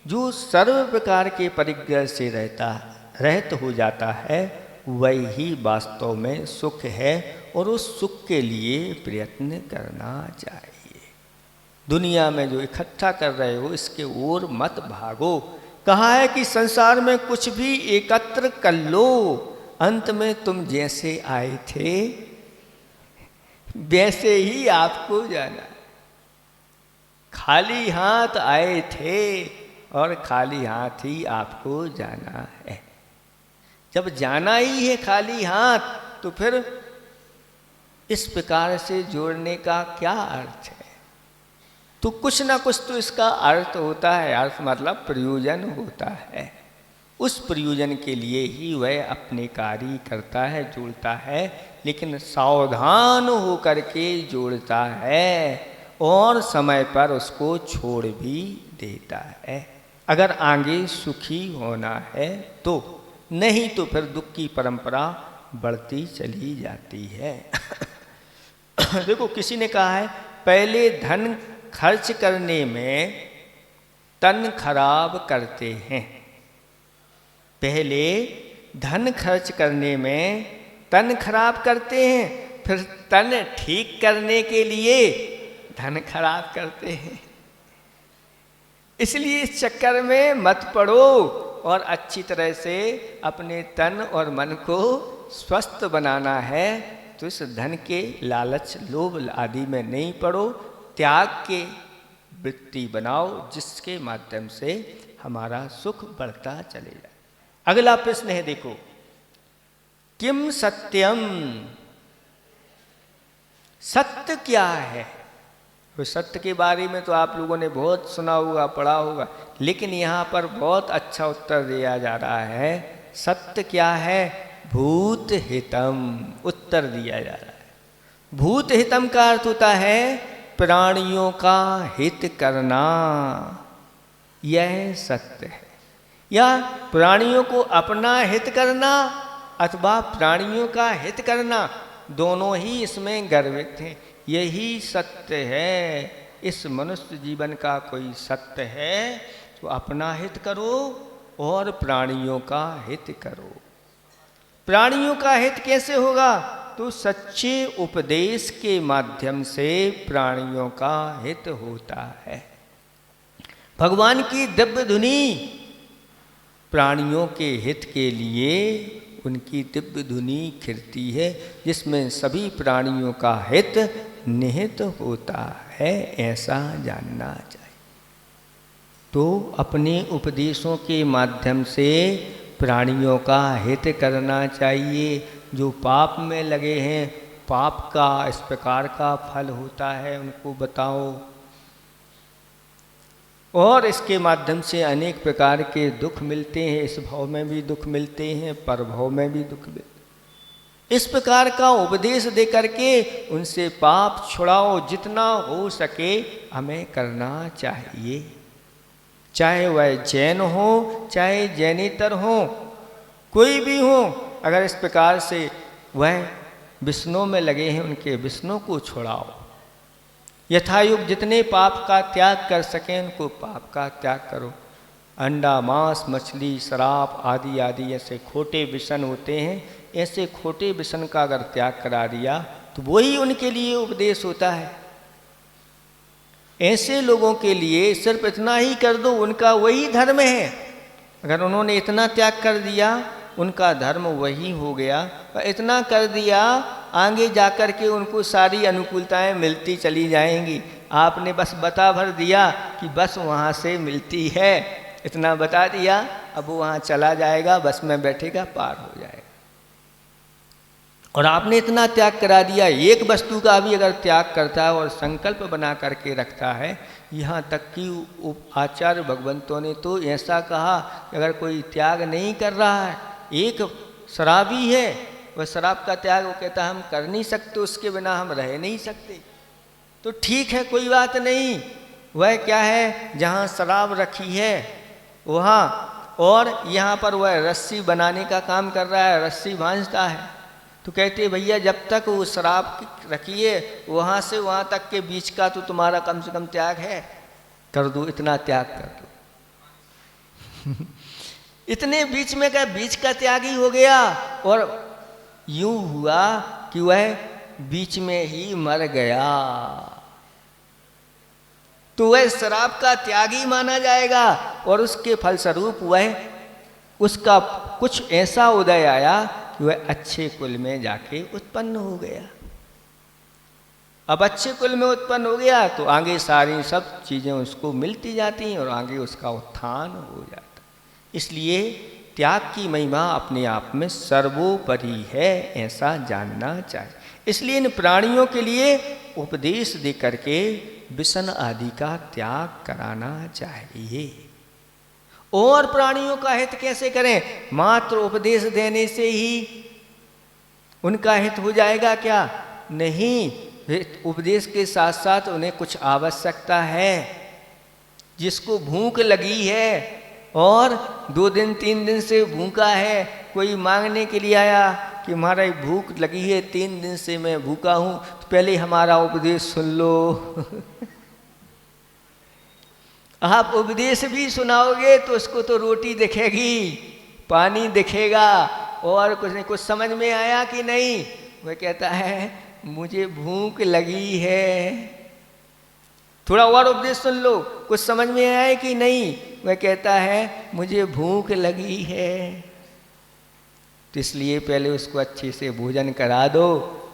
जो सर्व प्रकार के परिग्रह से रहित हो जाता है वही वास्तव में सुख है और उस सुख के लिए प्रयत्न करना चाहिए। दुनिया में जो इकट्ठा कर रहे हो इसके ओर मत भागो। कहा है कि संसार में कुछ भी एकत्र कर लो, अंत में तुम जैसे आए थे वैसे ही आपको जाना। खाली हाथ आए थे और खाली हाथ ही आपको जाना है। जब जाना ही है खाली हाथ तो फिर इस प्रकार से जोड़ने का क्या अर्थ है? तो कुछ ना कुछ तो इसका अर्थ होता है। अर्थ मतलब प्रयोजन होता है। उस प्रयोजन के लिए ही वह अपने कार्य करता है, जोड़ता है, लेकिन सावधान होकर के जोड़ता है और समय पर उसको छोड़ भी देता है। अगर आगे सुखी होना है तो, नहीं तो फिर दुख की परंपरा बढ़ती चली जाती है। देखो किसी ने कहा है पहले धन खर्च करने में तन खराब करते हैं। पहले धन खर्च करने में तन खराब करते हैं, फिर तन ठीक करने के लिए धन खराब करते हैं। इसलिए इस चक्कर में मत पड़ो और अच्छी तरह से अपने तन और मन को स्वस्थ बनाना है तो इस धन के लालच लोभ आदि में नहीं पड़ो, त्याग के वृत्ति बनाओ जिसके माध्यम से हमारा सुख बढ़ता चले जाए। अगला प्रश्न है, देखो, किम सत्यम, सत्य क्या है? तो सत्य के बारे में तो आप लोगों ने बहुत सुना होगा, पढ़ा होगा, लेकिन यहाँ पर बहुत अच्छा उत्तर दिया जा रहा है। सत्य क्या है? भूत हितम, उत्तर दिया जा रहा है। भूत हितम का अर्थ होता है प्राणियों का हित करना, यह सत्य है। या प्राणियों को अपना हित करना अथवा प्राणियों का हित करना, दोनों ही इसमें गर्वित हैं। यही सत्य है। इस मनुष्य जीवन का कोई सत्य है तो अपना हित करो और प्राणियों का हित करो। प्राणियों का हित कैसे होगा? तो सच्चे उपदेश के माध्यम से प्राणियों का हित होता है। भगवान की दिव्य धुनी प्राणियों के हित के लिए उनकी दिव्य धुनी खिलती है, जिसमें सभी प्राणियों का हित निहित होता है, ऐसा जानना चाहिए। तो अपने उपदेशों के माध्यम से प्राणियों का हित करना चाहिए। जो पाप में लगे हैं, पाप का इस प्रकार का फल होता है उनको बताओ, और इसके माध्यम से अनेक प्रकार के दुख मिलते हैं। इस भाव में भी दुख मिलते हैं, पर भाव में भी दुख मिलते हैं। इस प्रकार का उपदेश दे करके उनसे पाप छुड़ाओ, जितना हो सके हमें करना चाहिए। चाहे वह जैन हो, चाहे जैनेतर हो, कोई भी हो, अगर इस प्रकार से वह विष्णु में लगे हैं, उनके विष्णु को छुड़ाओ। यथायुग जितने पाप का त्याग कर सकें उनको पाप का त्याग करो। अंडा, मांस, मछली, शराब आदि आदि ऐसे खोटे व्यसन होते हैं, ऐसे खोटे व्यसन का अगर त्याग करा दिया तो वही उनके लिए उपदेश होता है। ऐसे लोगों के लिए सिर्फ इतना ही कर दो, उनका वही धर्म है। अगर उन्होंने इतना त्याग कर दिया, उनका धर्म वही हो गया। इतना कर दिया, आगे जाकर के उनको सारी अनुकूलताएं मिलती चली जाएंगी। आपने बस बता भर दिया कि बस वहाँ से मिलती है, इतना बता दिया, अब वो वहाँ चला जाएगा, बस में बैठेगा, पार हो जाएगा। और आपने इतना त्याग करा दिया, एक वस्तु का भी अगर त्याग करता है और संकल्प बना करके रखता है, यहाँ तक कि आचार्य भगवंतों ने तो ऐसा कहा कि अगर कोई त्याग नहीं कर रहा है, एक शराबी है, वह शराब का त्याग वो कहता है हम कर नहीं सकते, उसके बिना हम रह नहीं सकते, तो ठीक है, कोई बात नहीं। वह क्या है, जहाँ शराब रखी है वहाँ, और यहाँ पर वह रस्सी बनाने का काम कर रहा है, रस्सी बांधता है, तो कहते भैया जब तक वो शराब रखी है वहाँ से वहाँ तक के बीच का तो तुम्हारा कम से कम त्याग है, कर दो, इतना त्याग कर दो। इतने बीच में का बीच का त्याग ही हो गया, और यूं हुआ कि वह बीच में ही मर गया, तो वह शराब का त्यागी माना जाएगा। और उसके फलस्वरूप वह उसका कुछ ऐसा उदय आया कि वह अच्छे कुल में जाके उत्पन्न हो गया। अब अच्छे कुल में उत्पन्न हो गया तो आगे सारी सब चीज़ें उसको मिलती जाती हैं और आगे उसका उत्थान हो जाता। इसलिए त्याग की महिमा अपने आप में सर्वोपरि है, ऐसा जानना चाहिए। इसलिए इन प्राणियों के लिए उपदेश दे करके विषण आदि का त्याग कराना चाहिए। और प्राणियों का हित कैसे करें? मात्र उपदेश देने से ही उनका हित हो जाएगा क्या? नहीं, उपदेश के साथ साथ उन्हें कुछ आवश्यकता है। जिसको भूख लगी है और 2 दिन 3 दिन से भूखा है, कोई मांगने के लिए आया कि हमारा भूख लगी है, 3 दिन से मैं भूखा हूँ, तो पहले हमारा उपदेश सुन लो। आप उपदेश भी सुनाओगे तो उसको तो रोटी दिखेगी, पानी दिखेगा, और कुछ नहीं। कुछ समझ में आया कि नहीं? वह कहता है मुझे भूख लगी है। थोड़ा और उपदेश सुन लो, कुछ समझ में आया कि नहीं? वह कहता है मुझे भूख लगी है। तो इसलिए पहले उसको अच्छे से भोजन करा दो,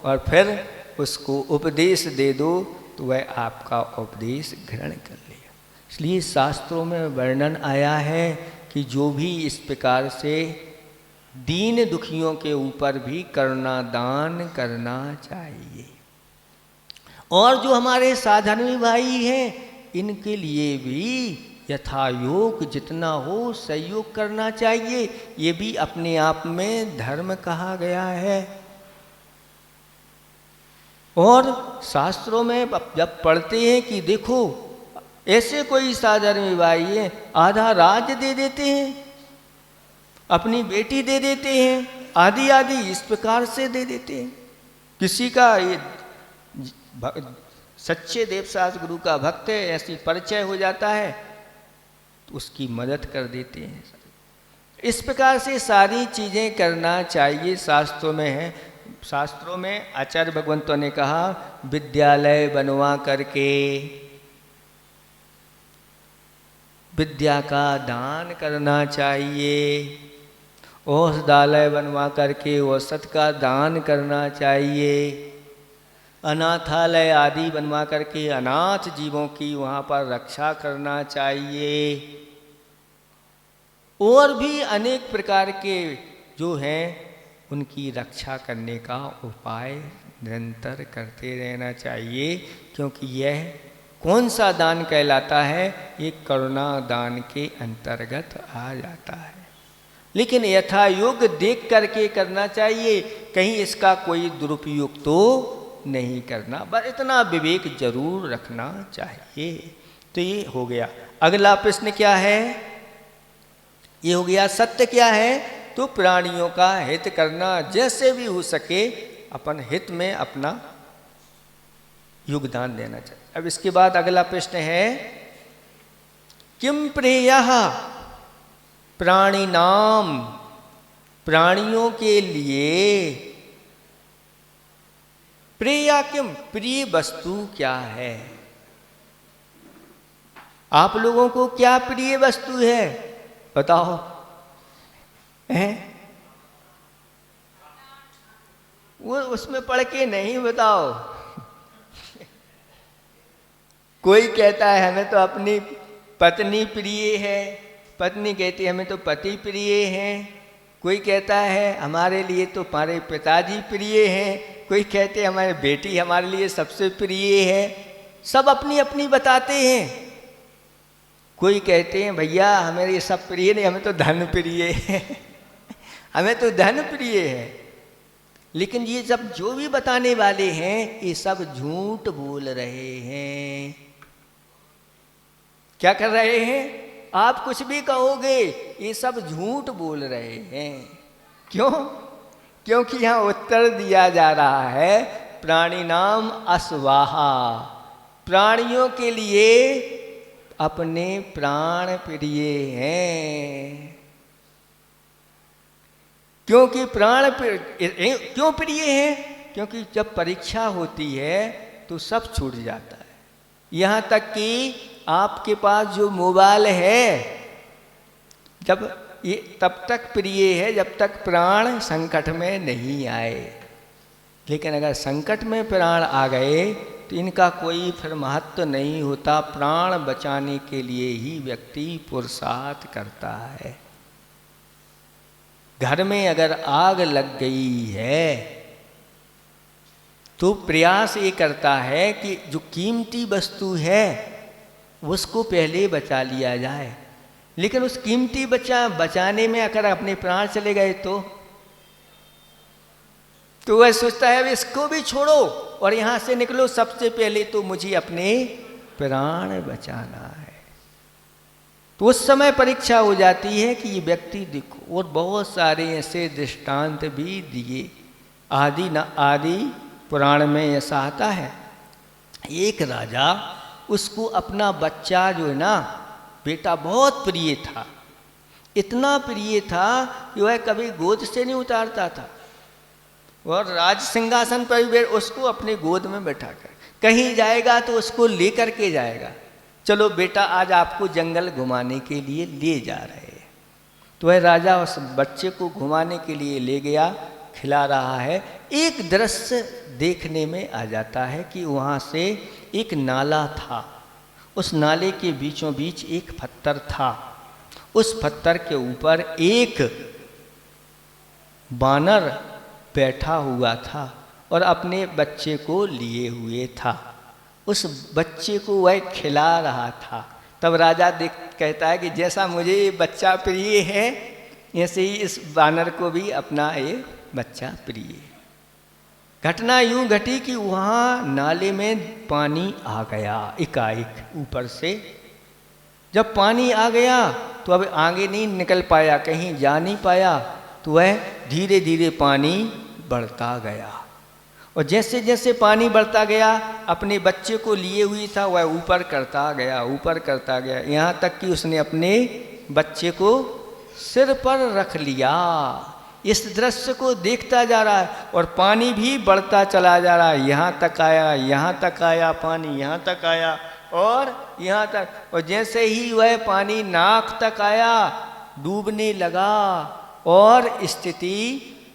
और फिर उसको उपदेश दे दो तो वह आपका उपदेश ग्रहण कर लेगा। इसलिए शास्त्रों में वर्णन आया है कि जो भी इस प्रकार से दीन दुखियों के ऊपर भी करुणा दान करना चाहिए। और जो हमारे साधर्मी भाई हैं इनके लिए भी यथायोग जितना हो सहयोग करना चाहिए। ये भी अपने आप में धर्म कहा गया है। और शास्त्रों में जब पढ़ते हैं कि देखो ऐसे कोई साधर्मी भाई है आधा राज्य दे देते हैं, अपनी बेटी दे देते हैं, आदि आदि इस प्रकार से दे देते हैं। किसी का ये सच्चे देवसास गुरु का भक्त है ऐसी परिचय हो जाता है तो उसकी मदद कर देते हैं। इस प्रकार से सारी चीज़ें करना चाहिए। शास्त्रों में है, शास्त्रों में आचार्य भगवंतों ने कहा विद्यालय बनवा करके विद्या का दान करना चाहिए, औषधालय बनवा करके औषध का दान करना चाहिए, अनाथालय आदि बनवा करके अनाथ जीवों की वहाँ पर रक्षा करना चाहिए। और भी अनेक प्रकार के जो हैं उनकी रक्षा करने का उपाय निरंतर करते रहना चाहिए, क्योंकि यह कौन सा दान कहलाता है, ये करुणा दान के अंतर्गत आ जाता है। लेकिन यथायोग देख करके करना चाहिए, कहीं इसका कोई दुरुपयोग तो नहीं करना, बस इतना विवेक जरूर रखना चाहिए। तो ये हो गया। अगला प्रश्न क्या है, ये हो गया सत्य क्या है, तो प्राणियों का हित करना, जैसे भी हो सके अपन हित में अपना योगदान देना चाहिए। अब इसके बाद अगला प्रश्न है किम प्रेयः प्राणिनाम, प्राणियों के लिए प्रेया किम, प्रिय वस्तु क्या है। आप लोगों को क्या प्रिय वस्तु है बताओ हैं? वो उसमें पढ़ के नहीं बताओ। कोई कहता है हमें तो अपनी पत्नी प्रिय है, पत्नी कहती है हमें तो पति प्रिय हैं, कोई कहता है हमारे लिए तो हमारे पिताजी प्रिय हैं, कोई कहते हैं हमारी बेटी हमारे लिए सबसे प्रिय है। सब अपनी अपनी बताते हैं। कोई कहते हैं भैया हमें ये सब प्रिय नहीं, हमें तो धन प्रिय है हमें तो धन प्रिय है। लेकिन ये सब जो भी बताने वाले हैं ये सब झूठ बोल रहे हैं। क्या कर रहे हैं, आप कुछ भी कहोगे ये सब झूठ बोल रहे हैं। क्यों? क्योंकि यहाँ उत्तर दिया जा रहा है प्राणिनाम अस्वाहा, प्राणियों के लिए अपने प्राण प्रिय हैं। क्योंकि प्राण क्यों प्रिय हैं? क्योंकि जब परीक्षा होती है तो सब छूट जाता है। यहाँ तक कि आपके पास जो मोबाइल है जब ये तब तक प्रिय है जब तक प्राण संकट में नहीं आए, लेकिन अगर संकट में प्राण आ गए तो इनका कोई फिर महत्व नहीं होता। प्राण बचाने के लिए ही व्यक्ति पुरुषार्थ करता है। घर में अगर आग लग गई है तो प्रयास ये करता है कि जो कीमती वस्तु है उसको पहले बचा लिया जाए। लेकिन उस कीमती बचाने में अगर अपने प्राण चले गए तो वह सोचता है इसको भी छोड़ो और यहाँ से निकलो, सबसे पहले तो मुझे अपने प्राण बचाना है। तो उस समय परीक्षा हो जाती है कि ये व्यक्ति देखो। और बहुत सारे ऐसे दृष्टांत भी दिए, आदि पुराण में ऐसा आता है। एक राजा, उसको अपना बच्चा जो है ना बेटा बहुत प्रिय था, इतना प्रिय था कि वह कभी गोद से नहीं उतारता था और राज सिंहासन पर भी उसको अपने गोद में बैठाकर कहीं जाएगा तो उसको लेकर के जाएगा। चलो बेटा आज आपको जंगल घुमाने के लिए ले जा रहे हैं। तो वह राजा उस बच्चे को घुमाने के लिए ले गया, खिला रहा है, एक दृश्य देखने में आ जाता है कि वहाँ से एक नाला था, उस नाले के बीचों बीच एक पत्थर था, उस पत्थर के ऊपर एक बानर बैठा हुआ था और अपने बच्चे को लिए हुए था। उस बच्चे को वह खिला रहा था। तब राजा कहता है कि जैसा मुझे ये बच्चा प्रिय है, ऐसे ही इस बानर को भी अपना ये बच्चा प्रिय है। घटना यूं घटी कि वहाँ नाले में पानी आ गया एकाएक ऊपर से। जब पानी आ गया तो अब आगे नहीं निकल पाया, कहीं जा नहीं पाया, तो वह धीरे धीरे पानी बढ़ता गया। और जैसे जैसे पानी बढ़ता गया, अपने बच्चे को लिए हुई था, वह ऊपर करता गया, ऊपर करता गया, यहाँ तक कि उसने अपने बच्चे को सिर पर रख लिया। इस दृश्य को देखता जा रहा है और पानी भी बढ़ता चला जा रहा है। यहाँ तक आया, यहाँ तक आया, पानी यहाँ तक आया और यहाँ तक। और जैसे ही वह पानी नाक तक आया, डूबने लगा और स्थिति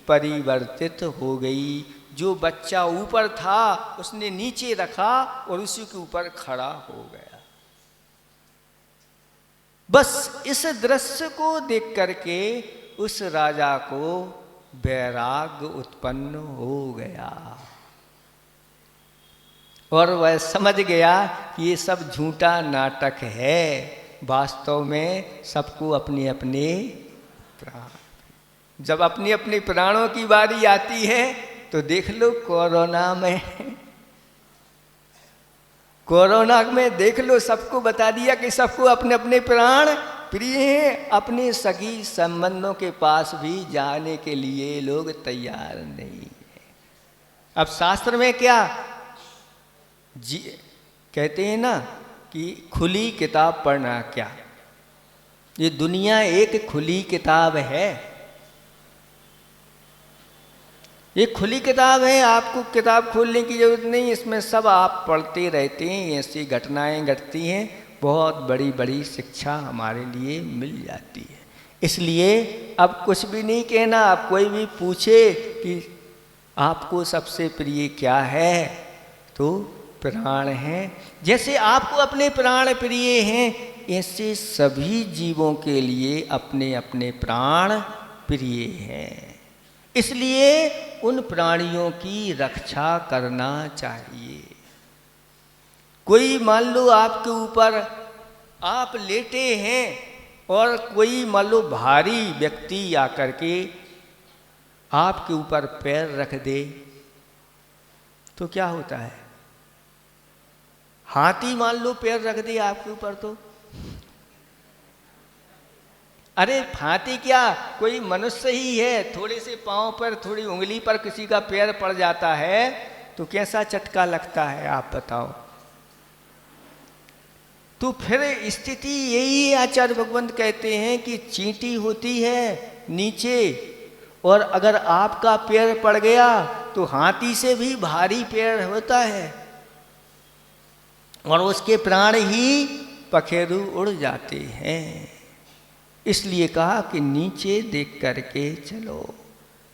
परिवर्तित हो गई। जो बच्चा ऊपर था उसने नीचे रखा और उसी के ऊपर खड़ा हो गया। बस इस दृश्य को देख करके उस राजा को वैराग्य उत्पन्न हो गया और वह समझ गया कि ये सब झूठा नाटक है। वास्तव में सबको अपने अपने प्राण, जब अपने अपने प्राणों की बारी आती है तो देख लो कोरोना में देख लो, सबको बता दिया कि सबको अपने अपने प्राण प्रिय हैं। अपने सगी संबंधों के पास भी जाने के लिए लोग तैयार नहीं है। अब शास्त्र में क्या कहते हैं ना कि खुली किताब पढ़ना क्या, ये दुनिया एक खुली किताब है। ये खुली किताब है, आपको किताब खोलने की जरूरत नहीं, इसमें सब आप पढ़ते रहते हैं, ऐसी घटनाएं घटती हैं, बहुत बड़ी बड़ी शिक्षा हमारे लिए मिल जाती है। इसलिए अब कुछ भी नहीं कहना। आप कोई भी पूछे कि आपको सबसे प्रिय क्या है, तो प्राण हैं। जैसे आपको अपने प्राण प्रिय हैं, ऐसे सभी जीवों के लिए अपने अपने प्राण प्रिय हैं। इसलिए उन प्राणियों की रक्षा करना चाहिए। कोई मान लो आपके ऊपर आप लेटे हैं और कोई मान लो भारी व्यक्ति आकर के आपके ऊपर पैर रख दे, तो क्या होता है? हाथी मान लो पैर रख दे आपके ऊपर, तो अरे हाथी क्या, कोई मनुष्य ही है, थोड़े से पांव पर, थोड़ी उंगली पर किसी का पैर पड़ जाता है तो कैसा चटका लगता है, आप बताओ। तो फिर स्थिति यही है। आचार्य भगवंत कहते हैं कि चींटी होती है नीचे, और अगर आपका पैर पड़ गया तो हाथी से भी भारी पैर होता है और उसके प्राण ही पखेरु उड़ जाते हैं। इसलिए कहा कि नीचे देख करके चलो,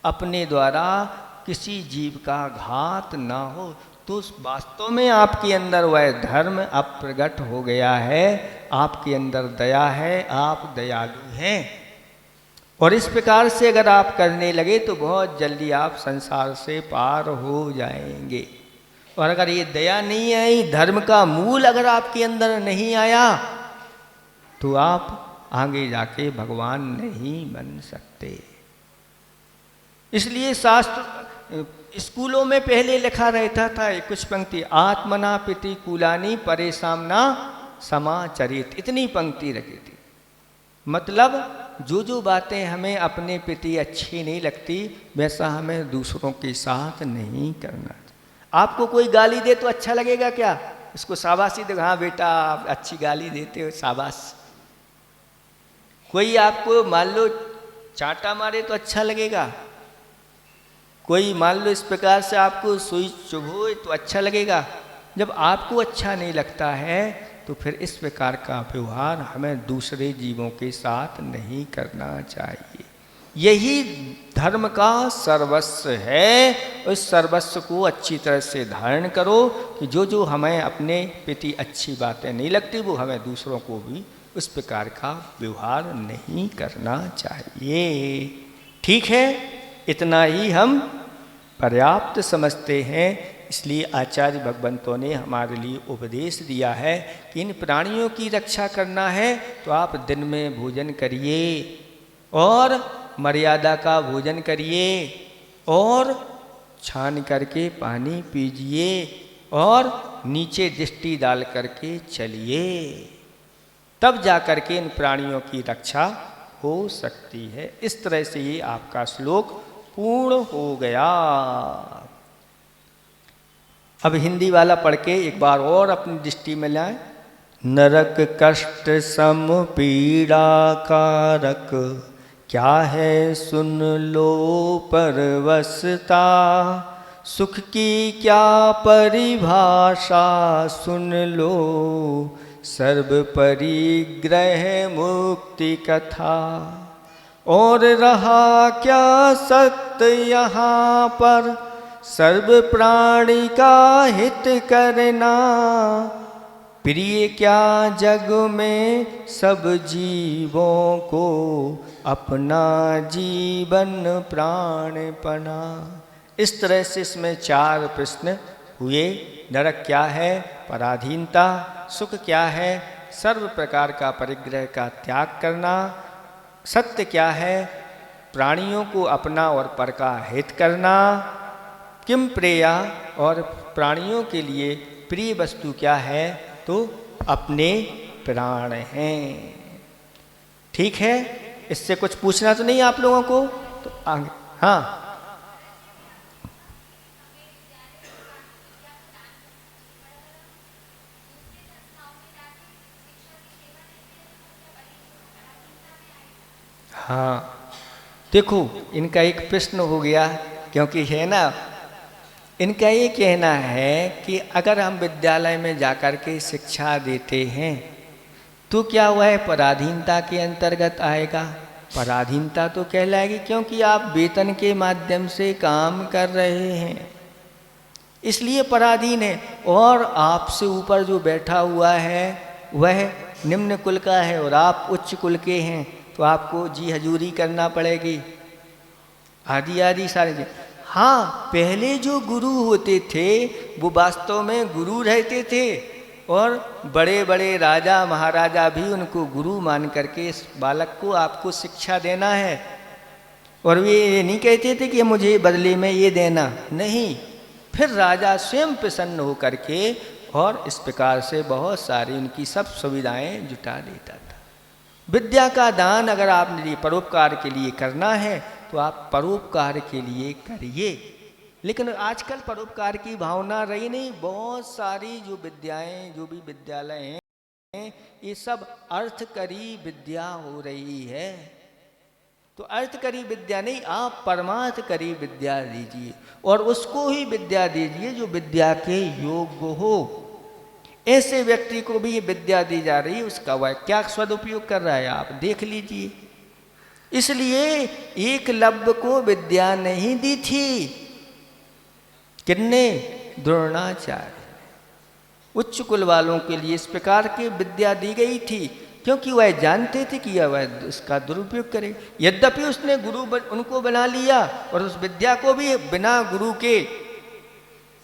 अपने द्वारा किसी जीव का घात ना हो। तो वास्तव में आपके अंदर वह धर्म अब प्रकट हो गया है, आपके अंदर दया है, आप दयालु हैं। और इस प्रकार से अगर आप करने लगे तो बहुत जल्दी आप संसार से पार हो जाएंगे। और अगर ये दया नहीं आई, धर्म का मूल अगर आपके अंदर नहीं आया, तो आप आगे जाके भगवान नहीं बन सकते। इसलिए शास्त्र स्कूलों में पहले लिखा रहता था कुछ पंक्ति, आत्मना पिति कुलानी परेशान समाचरित, इतनी पंक्ति रखी थी। मतलब जो जो बातें हमें अपने प्रति अच्छी नहीं लगती, वैसा हमें दूसरों के साथ नहीं करना। आपको कोई गाली दे तो अच्छा लगेगा क्या? इसको शाबाशी दे, हाँ बेटा आप अच्छी गाली देते हो, शाबाश। कोई आपको मान लो चांटा मारे तो अच्छा लगेगा, कोई मान लो इस प्रकार से आपको सुई चुभोए तो अच्छा लगेगा। जब आपको अच्छा नहीं लगता है तो फिर इस प्रकार का व्यवहार हमें दूसरे जीवों के साथ नहीं करना चाहिए। यही धर्म का सर्वस्व है। उस सर्वस्व को अच्छी तरह से धारण करो कि जो जो हमें अपने प्रति अच्छी बातें नहीं लगती वो हमें दूसरों को भी उस प्रकार का व्यवहार नहीं करना चाहिए। ठीक है, इतना ही हम पर्याप्त समझते हैं। इसलिए आचार्य भगवंतों ने हमारे लिए उपदेश दिया है कि इन प्राणियों की रक्षा करना है तो आप दिन में भोजन करिए और मर्यादा का भोजन करिए और छान करके पानी पीजिए और नीचे दृष्टि डाल करके चलिए, तब जा कर के इन प्राणियों की रक्षा हो सकती है। इस तरह से ये आपका श्लोक पूर्ण हो गया। अब हिंदी वाला पढ़ के एक बार और अपनी दृष्टि में लाएं। नरक कष्ट सम पीड़ा कारक, क्या है सुन लो परवशता। सुख की क्या परिभाषा सुन लो, सर्व परिग्रह मुक्ति कथा। और रहा क्या सत्य यहाँ पर, सर्व प्राणी का हित करना। प्रिय क्या जग में सब जीवों को, अपना जीवन प्राणपणा। इस तरह से इसमें 4 प्रश्न हुए। नरक क्या है? पराधीनता। सुख क्या है? सर्व प्रकार का परिग्रह का त्याग करना। सत्य क्या है? प्राणियों को अपना और पर का हित करना। किम प्रेया, और प्राणियों के लिए प्रिय वस्तु क्या है? तो अपने प्राण हैं। ठीक है, इससे कुछ पूछना तो नहीं आप लोगों को? तो आगे हाँ, हाँ देखो, इनका एक प्रश्न हो गया, क्योंकि है ना, इनका ये कहना है कि अगर हम विद्यालय में जाकर के शिक्षा देते हैं तो क्या वह पराधीनता के अंतर्गत आएगा? पराधीनता तो कहलाएगी, क्योंकि आप वेतन के माध्यम से काम कर रहे हैं, इसलिए पराधीन है। और आपसे ऊपर जो बैठा हुआ है वह निम्न कुल का है और आप उच्च कुल के हैं, तो आपको जी हजूरी करना पड़ेगी, आदि आदि सारे जी। हाँ, पहले जो गुरु होते थे वो वास्तव में गुरु रहते थे और बड़े बड़े राजा महाराजा भी उनको गुरु मान करके इस बालक को आपको शिक्षा देना है। और वे ये नहीं कहते थे कि मुझे बदले में ये देना, नहीं। फिर राजा स्वयं प्रसन्न हो करके और इस प्रकार से बहुत सारी उनकी सब सुविधाएं जुटा देता था। विद्या का दान अगर आपने परोपकार के लिए करना है तो आप परोपकार के लिए करिए। लेकिन आजकल परोपकार की भावना रही नहीं। बहुत सारी जो विद्याएं, जो भी विद्यालय हैं, ये सब अर्थकरी विद्या हो रही है। तो अर्थकरी विद्या नहीं, आप परमार्थकरी विद्या दीजिए और उसको ही विद्या दीजिए जो विद्या के योग्य हो। ऐसे व्यक्ति को भी ये विद्या दी जा रही है, उसका वह क्या सदुपयोग कर रहा है आप देख लीजिए। इसलिए एकलव्य को विद्या नहीं दी थी, किन्ने? द्रोणाचार्य। उच्च कुल वालों के लिए इस प्रकार की विद्या दी गई थी, क्योंकि वह जानते थे कि वह इसका दुरुपयोग करे। यद्यपि उसने गुरु उनको बना लिया और उस विद्या को भी बिना गुरु के,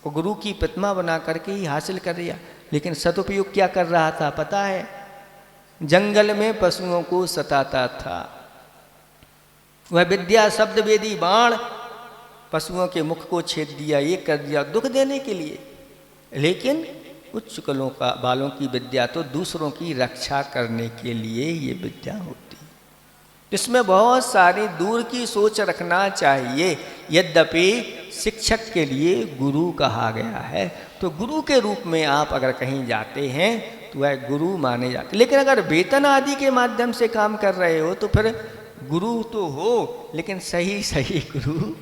गुरु की प्रतिमा बना करके ही हासिल कर लिया, लेकिन सदुपयोग क्या कर रहा था पता है? जंगल में पशुओं को सताता था। वह विद्या शब्द वेदी बाण पशुओं के मुख को छेद दिया, ये कर दिया दुख देने के लिए। लेकिन उच्च कुलों का बालों की विद्या तो दूसरों की रक्षा करने के लिए ये विद्या होती है। इसमें बहुत सारी दूर की सोच रखना चाहिए। यद्यपि शिक्षक के लिए गुरु कहा गया है, तो गुरु के रूप में आप अगर कहीं जाते हैं तो वह गुरु माने जाते। लेकिन अगर वेतन आदि के माध्यम से काम कर रहे हो तो फिर गुरु तो हो, लेकिन सही सही गुरु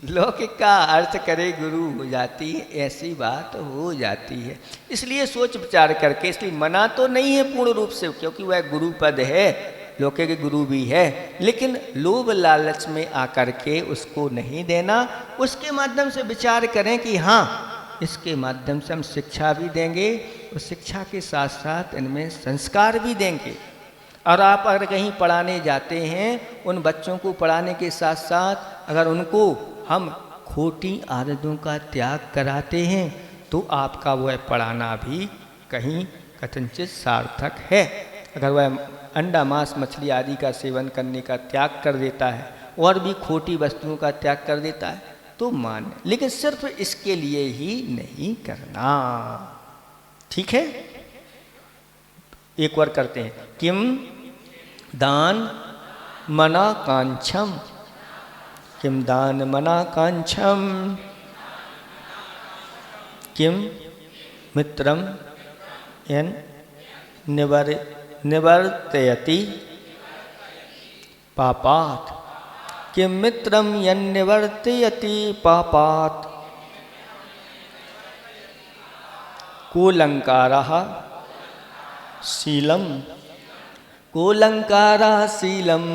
लौकिक का अर्थ करे गुरु हो जाती है, ऐसी बात हो जाती है। इसलिए सोच विचार करके, इसलिए मना तो नहीं है पूर्ण रूप से, क्योंकि वह गुरु पद है, लौकिक गुरु भी है, लेकिन लोभ लालच में आकर के उसको नहीं देना। उसके माध्यम से विचार करें कि हाँ, इसके माध्यम से हम शिक्षा भी देंगे और शिक्षा के साथ साथ इनमें संस्कार भी देंगे। और आप अगर कहीं पढ़ाने जाते हैं, उन बच्चों को पढ़ाने के साथ साथ अगर उनको हम खोटी आदतों का त्याग कराते हैं तो आपका वह पढ़ाना भी कहीं कथनचित सार्थक है। अगर वह अंडा मांस मछली आदि का सेवन करने का त्याग कर देता है और भी खोटी वस्तुओं का त्याग कर देता है तो मान, लेकिन सिर्फ इसके लिए ही नहीं करना। ठीक है, एक बार करते हैं। किम दान मना कांक्षम, किम दान मना कांक्षम, किम मित्रम यन निवर्तयति पापात्, किम मित्रम यन निवर्तयति पापात्, कूलंकारः शीलम, कूलंकारः शीलम,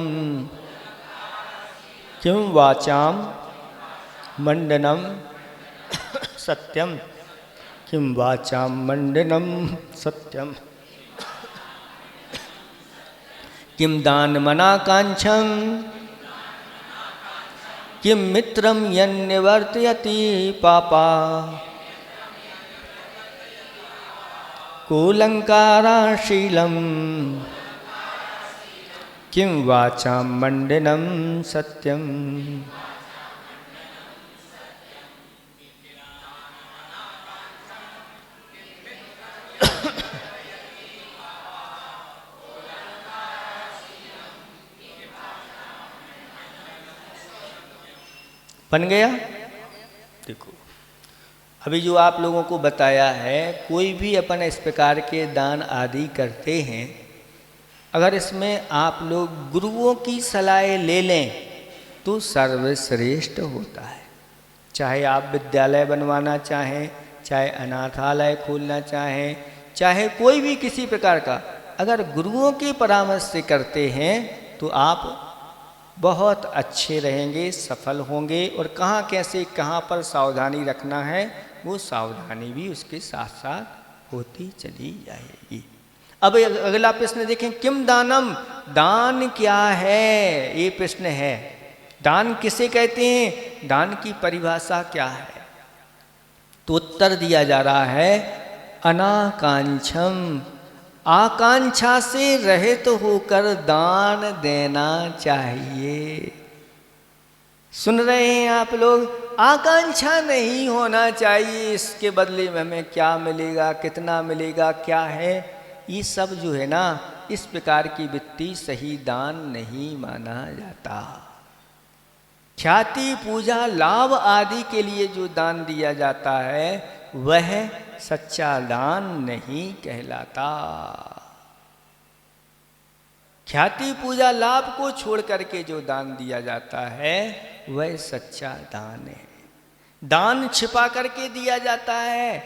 किं वाचाम मंडनम सत्यम, किं वाचाम मंडनम सत्यम, किं दान मना कांक्षम, किं मित्रम यन निवर्तयति पापा, कूलंकारः शीलम, किं वाचाम मंडनम सत्यम। बन गया। देखो, अभी जो आप लोगों को बताया है, कोई भी अपन इस प्रकार के दान आदि करते हैं, अगर इसमें आप लोग गुरुओं की सलाह ले लें तो सर्वश्रेष्ठ होता है। चाहे आप विद्यालय बनवाना चाहें, चाहे अनाथालय खोलना चाहें, चाहे कोई भी किसी प्रकार का, अगर गुरुओं के परामर्श से करते हैं तो आप बहुत अच्छे रहेंगे, सफल होंगे। और कहाँ कैसे कहाँ पर सावधानी रखना है, वो सावधानी भी उसके साथ साथ होती चली जाएगी। अब अगला प्रश्न देखें, किम दानम, दान क्या है, ये प्रश्न है। दान किसे कहते हैं, दान की परिभाषा क्या है? तो उत्तर दिया जा रहा है, अनाकांक्षम, आकांक्षा से रहित तो होकर दान देना चाहिए। सुन रहे हैं आप लोग, आकांक्षा नहीं होना चाहिए इसके बदले में हमें क्या मिलेगा, कितना मिलेगा, क्या है, ये सब जो है ना, इस प्रकार की वृत्ति सही दान नहीं माना जाता। ख्याति, पूजा, लाभ आदि के लिए जो दान दिया जाता है वह सच्चा दान नहीं कहलाता। ख्याति, पूजा, लाभ को छोड़ करके जो दान दिया जाता है वह सच्चा दान है। दान छिपा करके दिया जाता है,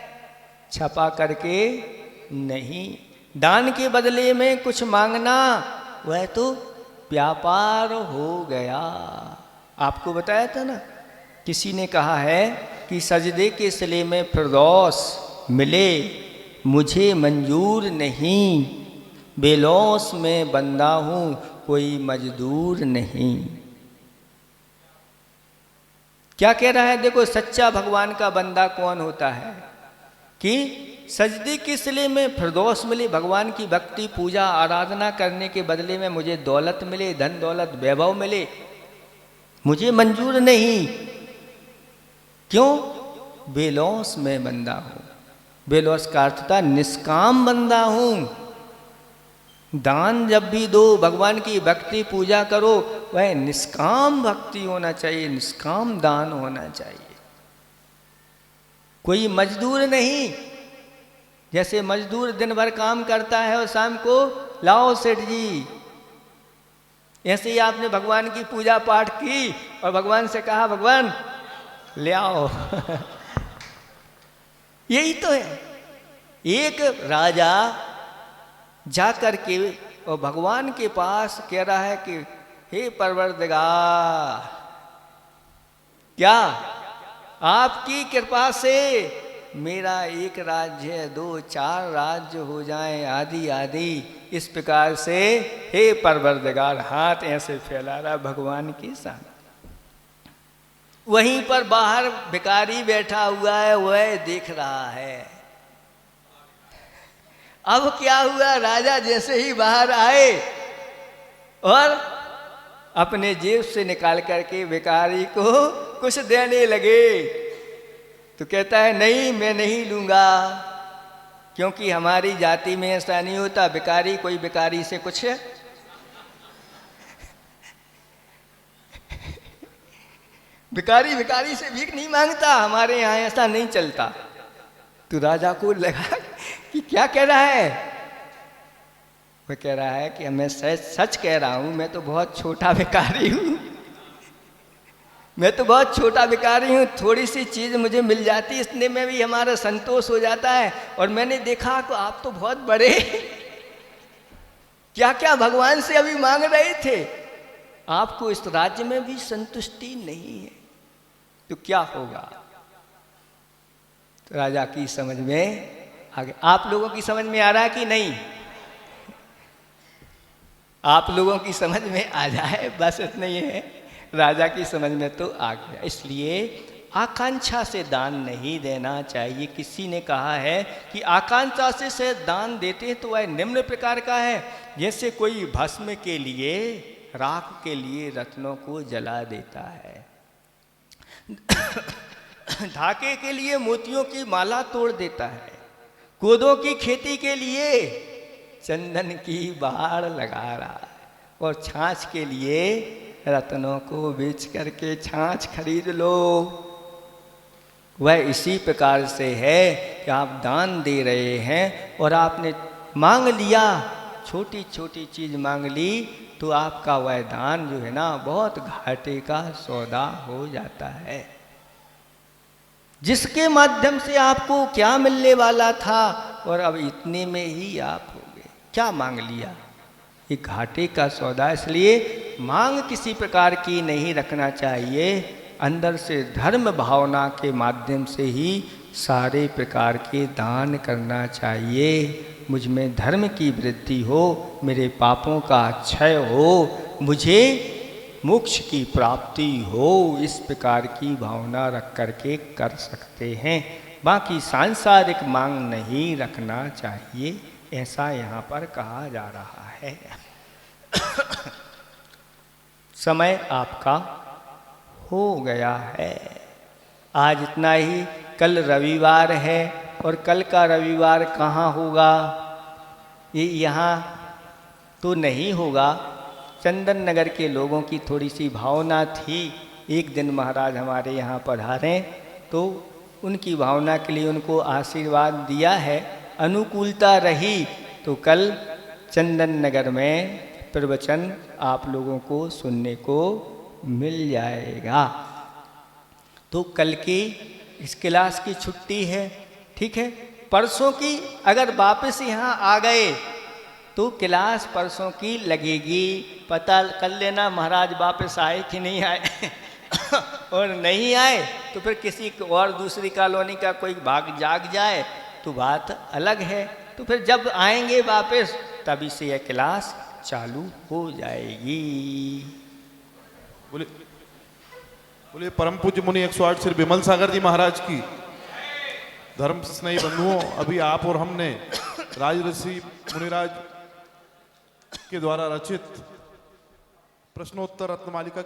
छपा करके नहीं। दान के बदले में कुछ मांगना वह तो व्यापार हो गया। आपको बताया था ना, किसी ने कहा है कि सजदे के सिले में फिरदौस मिले मुझे मंजूर नहीं, बेलौस में बंदा हूँ कोई मजदूर नहीं। क्या कह रहा है? देखो, सच्चा भगवान का बंदा कौन होता है कि सजदे के सिले में फिरदौस मिले, भगवान की भक्ति, पूजा, आराधना करने के बदले में मुझे दौलत मिले, धन दौलत, वैभव मिले, मुझे मंजूर नहीं। क्यों? बेलौस में बंदा हूँ। बेलौस का अर्थ था निष्काम बंदा हूँ। दान जब भी दो, भगवान की भक्ति पूजा करो, वह निष्काम भक्ति होना चाहिए, निष्काम दान होना चाहिए। कोई मजदूर नहीं, जैसे मजदूर दिन भर काम करता है और शाम को लाओ सेठ जी, ऐसे ही आपने भगवान की पूजा पाठ की और भगवान से कहा भगवान ले आओ यही तो है। एक राजा जा कर के और भगवान के पास कह रहा है कि हे परवरदिगार, क्या आपकी कृपा से मेरा एक राज्य, 2-4 राज्य हो जाएं, आदि आदि। इस प्रकार से हे परवरदिगार, हाथ ऐसे फैला रहा भगवान के सामने। वहीं पर बाहर भिखारी बैठा हुआ है, वह देख रहा है। अब क्या हुआ, राजा जैसे ही बाहर आए और अपने जेब से निकाल करके भिखारी को कुछ देने लगे, तो कहता है नहीं, मैं नहीं लूंगा, क्योंकि हमारी जाति में ऐसा नहीं होता। भिखारी, कोई भिखारी से कुछ भिखारी से भीख नहीं मांगता, हमारे यहाँ ऐसा नहीं चलता। तो राजा को लगा कि क्या कह रहा है। वह कह रहा है कि मैं सच कह रहा हूं, मैं तो बहुत छोटा भिखारी हूं, मैं तो बहुत छोटा भिखारी हूं, थोड़ी सी चीज मुझे मिल जाती, इतने में भी हमारा संतोष हो जाता है। और मैंने देखा कि आप तो बहुत बड़े क्या क्या भगवान से अभी मांग रहे थे, आपको इस राज्य में भी संतुष्टि नहीं है, तो क्या होगा। तो राजा की समझ में आ गया। आप लोगों की समझ में आ रहा है कि नहीं? आप लोगों की समझ में आ जाए, बस इतना ही है। राजा की समझ में तो आ गया। इसलिए आकांक्षा से दान नहीं देना चाहिए। किसी ने कहा है कि आकांक्षा से दान देते हैं तो वह निम्न प्रकार का है, जैसे कोई भस्म के लिए, राख के लिए रत्नों को जला देता है, धागे के लिए मोतियों की माला तोड़ देता है, कोदों की खेती के लिए चंदन की बाड़ लगा रहा है, और छाछ के लिए रत्नों को बेच करके छाछ खरीद लो। वह इसी प्रकार से है कि आप दान दे रहे हैं और आपने मांग लिया, छोटी छोटी चीज मांग ली, तो आपका वह दान जो है ना बहुत घाटे का सौदा हो जाता है। जिसके माध्यम से आपको क्या मिलने वाला था और अब इतने में ही आप हो गए, क्या मांग लिया, ये घाटे का सौदा। इसलिए मांग किसी प्रकार की नहीं रखना चाहिए, अंदर से धर्म भावना के माध्यम से ही सारे प्रकार के दान करना चाहिए। मुझ में धर्म की वृद्धि हो, मेरे पापों का क्षय हो, मुझे मोक्ष की प्राप्ति हो, इस प्रकार की भावना रख करके कर सकते हैं। बाकी सांसारिक मांग नहीं रखना चाहिए, ऐसा यहाँ पर कहा जा रहा है। समय आपका हो गया है, आज इतना ही। कल रविवार है और कल का रविवार कहाँ होगा, ये यहाँ तो नहीं होगा। चंदन नगर के लोगों की थोड़ी सी भावना थी, एक दिन महाराज हमारे यहाँ पधारे, तो उनकी भावना के लिए उनको आशीर्वाद दिया है, अनुकूलता रही तो कल चंदन नगर में प्रवचन आप लोगों को सुनने को मिल जाएगा। तो कल की इस क्लास की छुट्टी है, ठीक है। परसों की अगर वापस यहाँ आ गए तो क्लास परसों की लगेगी, पता कर लेना महाराज वापस आए कि नहीं आए और नहीं आए तो फिर किसी और दूसरी कॉलोनी का कोई भाग जाग जाए तो बात अलग है। तो फिर जब आएंगे वापस तभी से यह क्लास चालू हो जाएगी। बोले परम पूज्य मुनि 108 श्री बिमल सागर जी महाराज की। धर्म स्नेही बंधुओं, अभी आप और हमने राजऋषि मुनिराज के द्वारा रचित प्रश्नोत्तर रत्नमालिका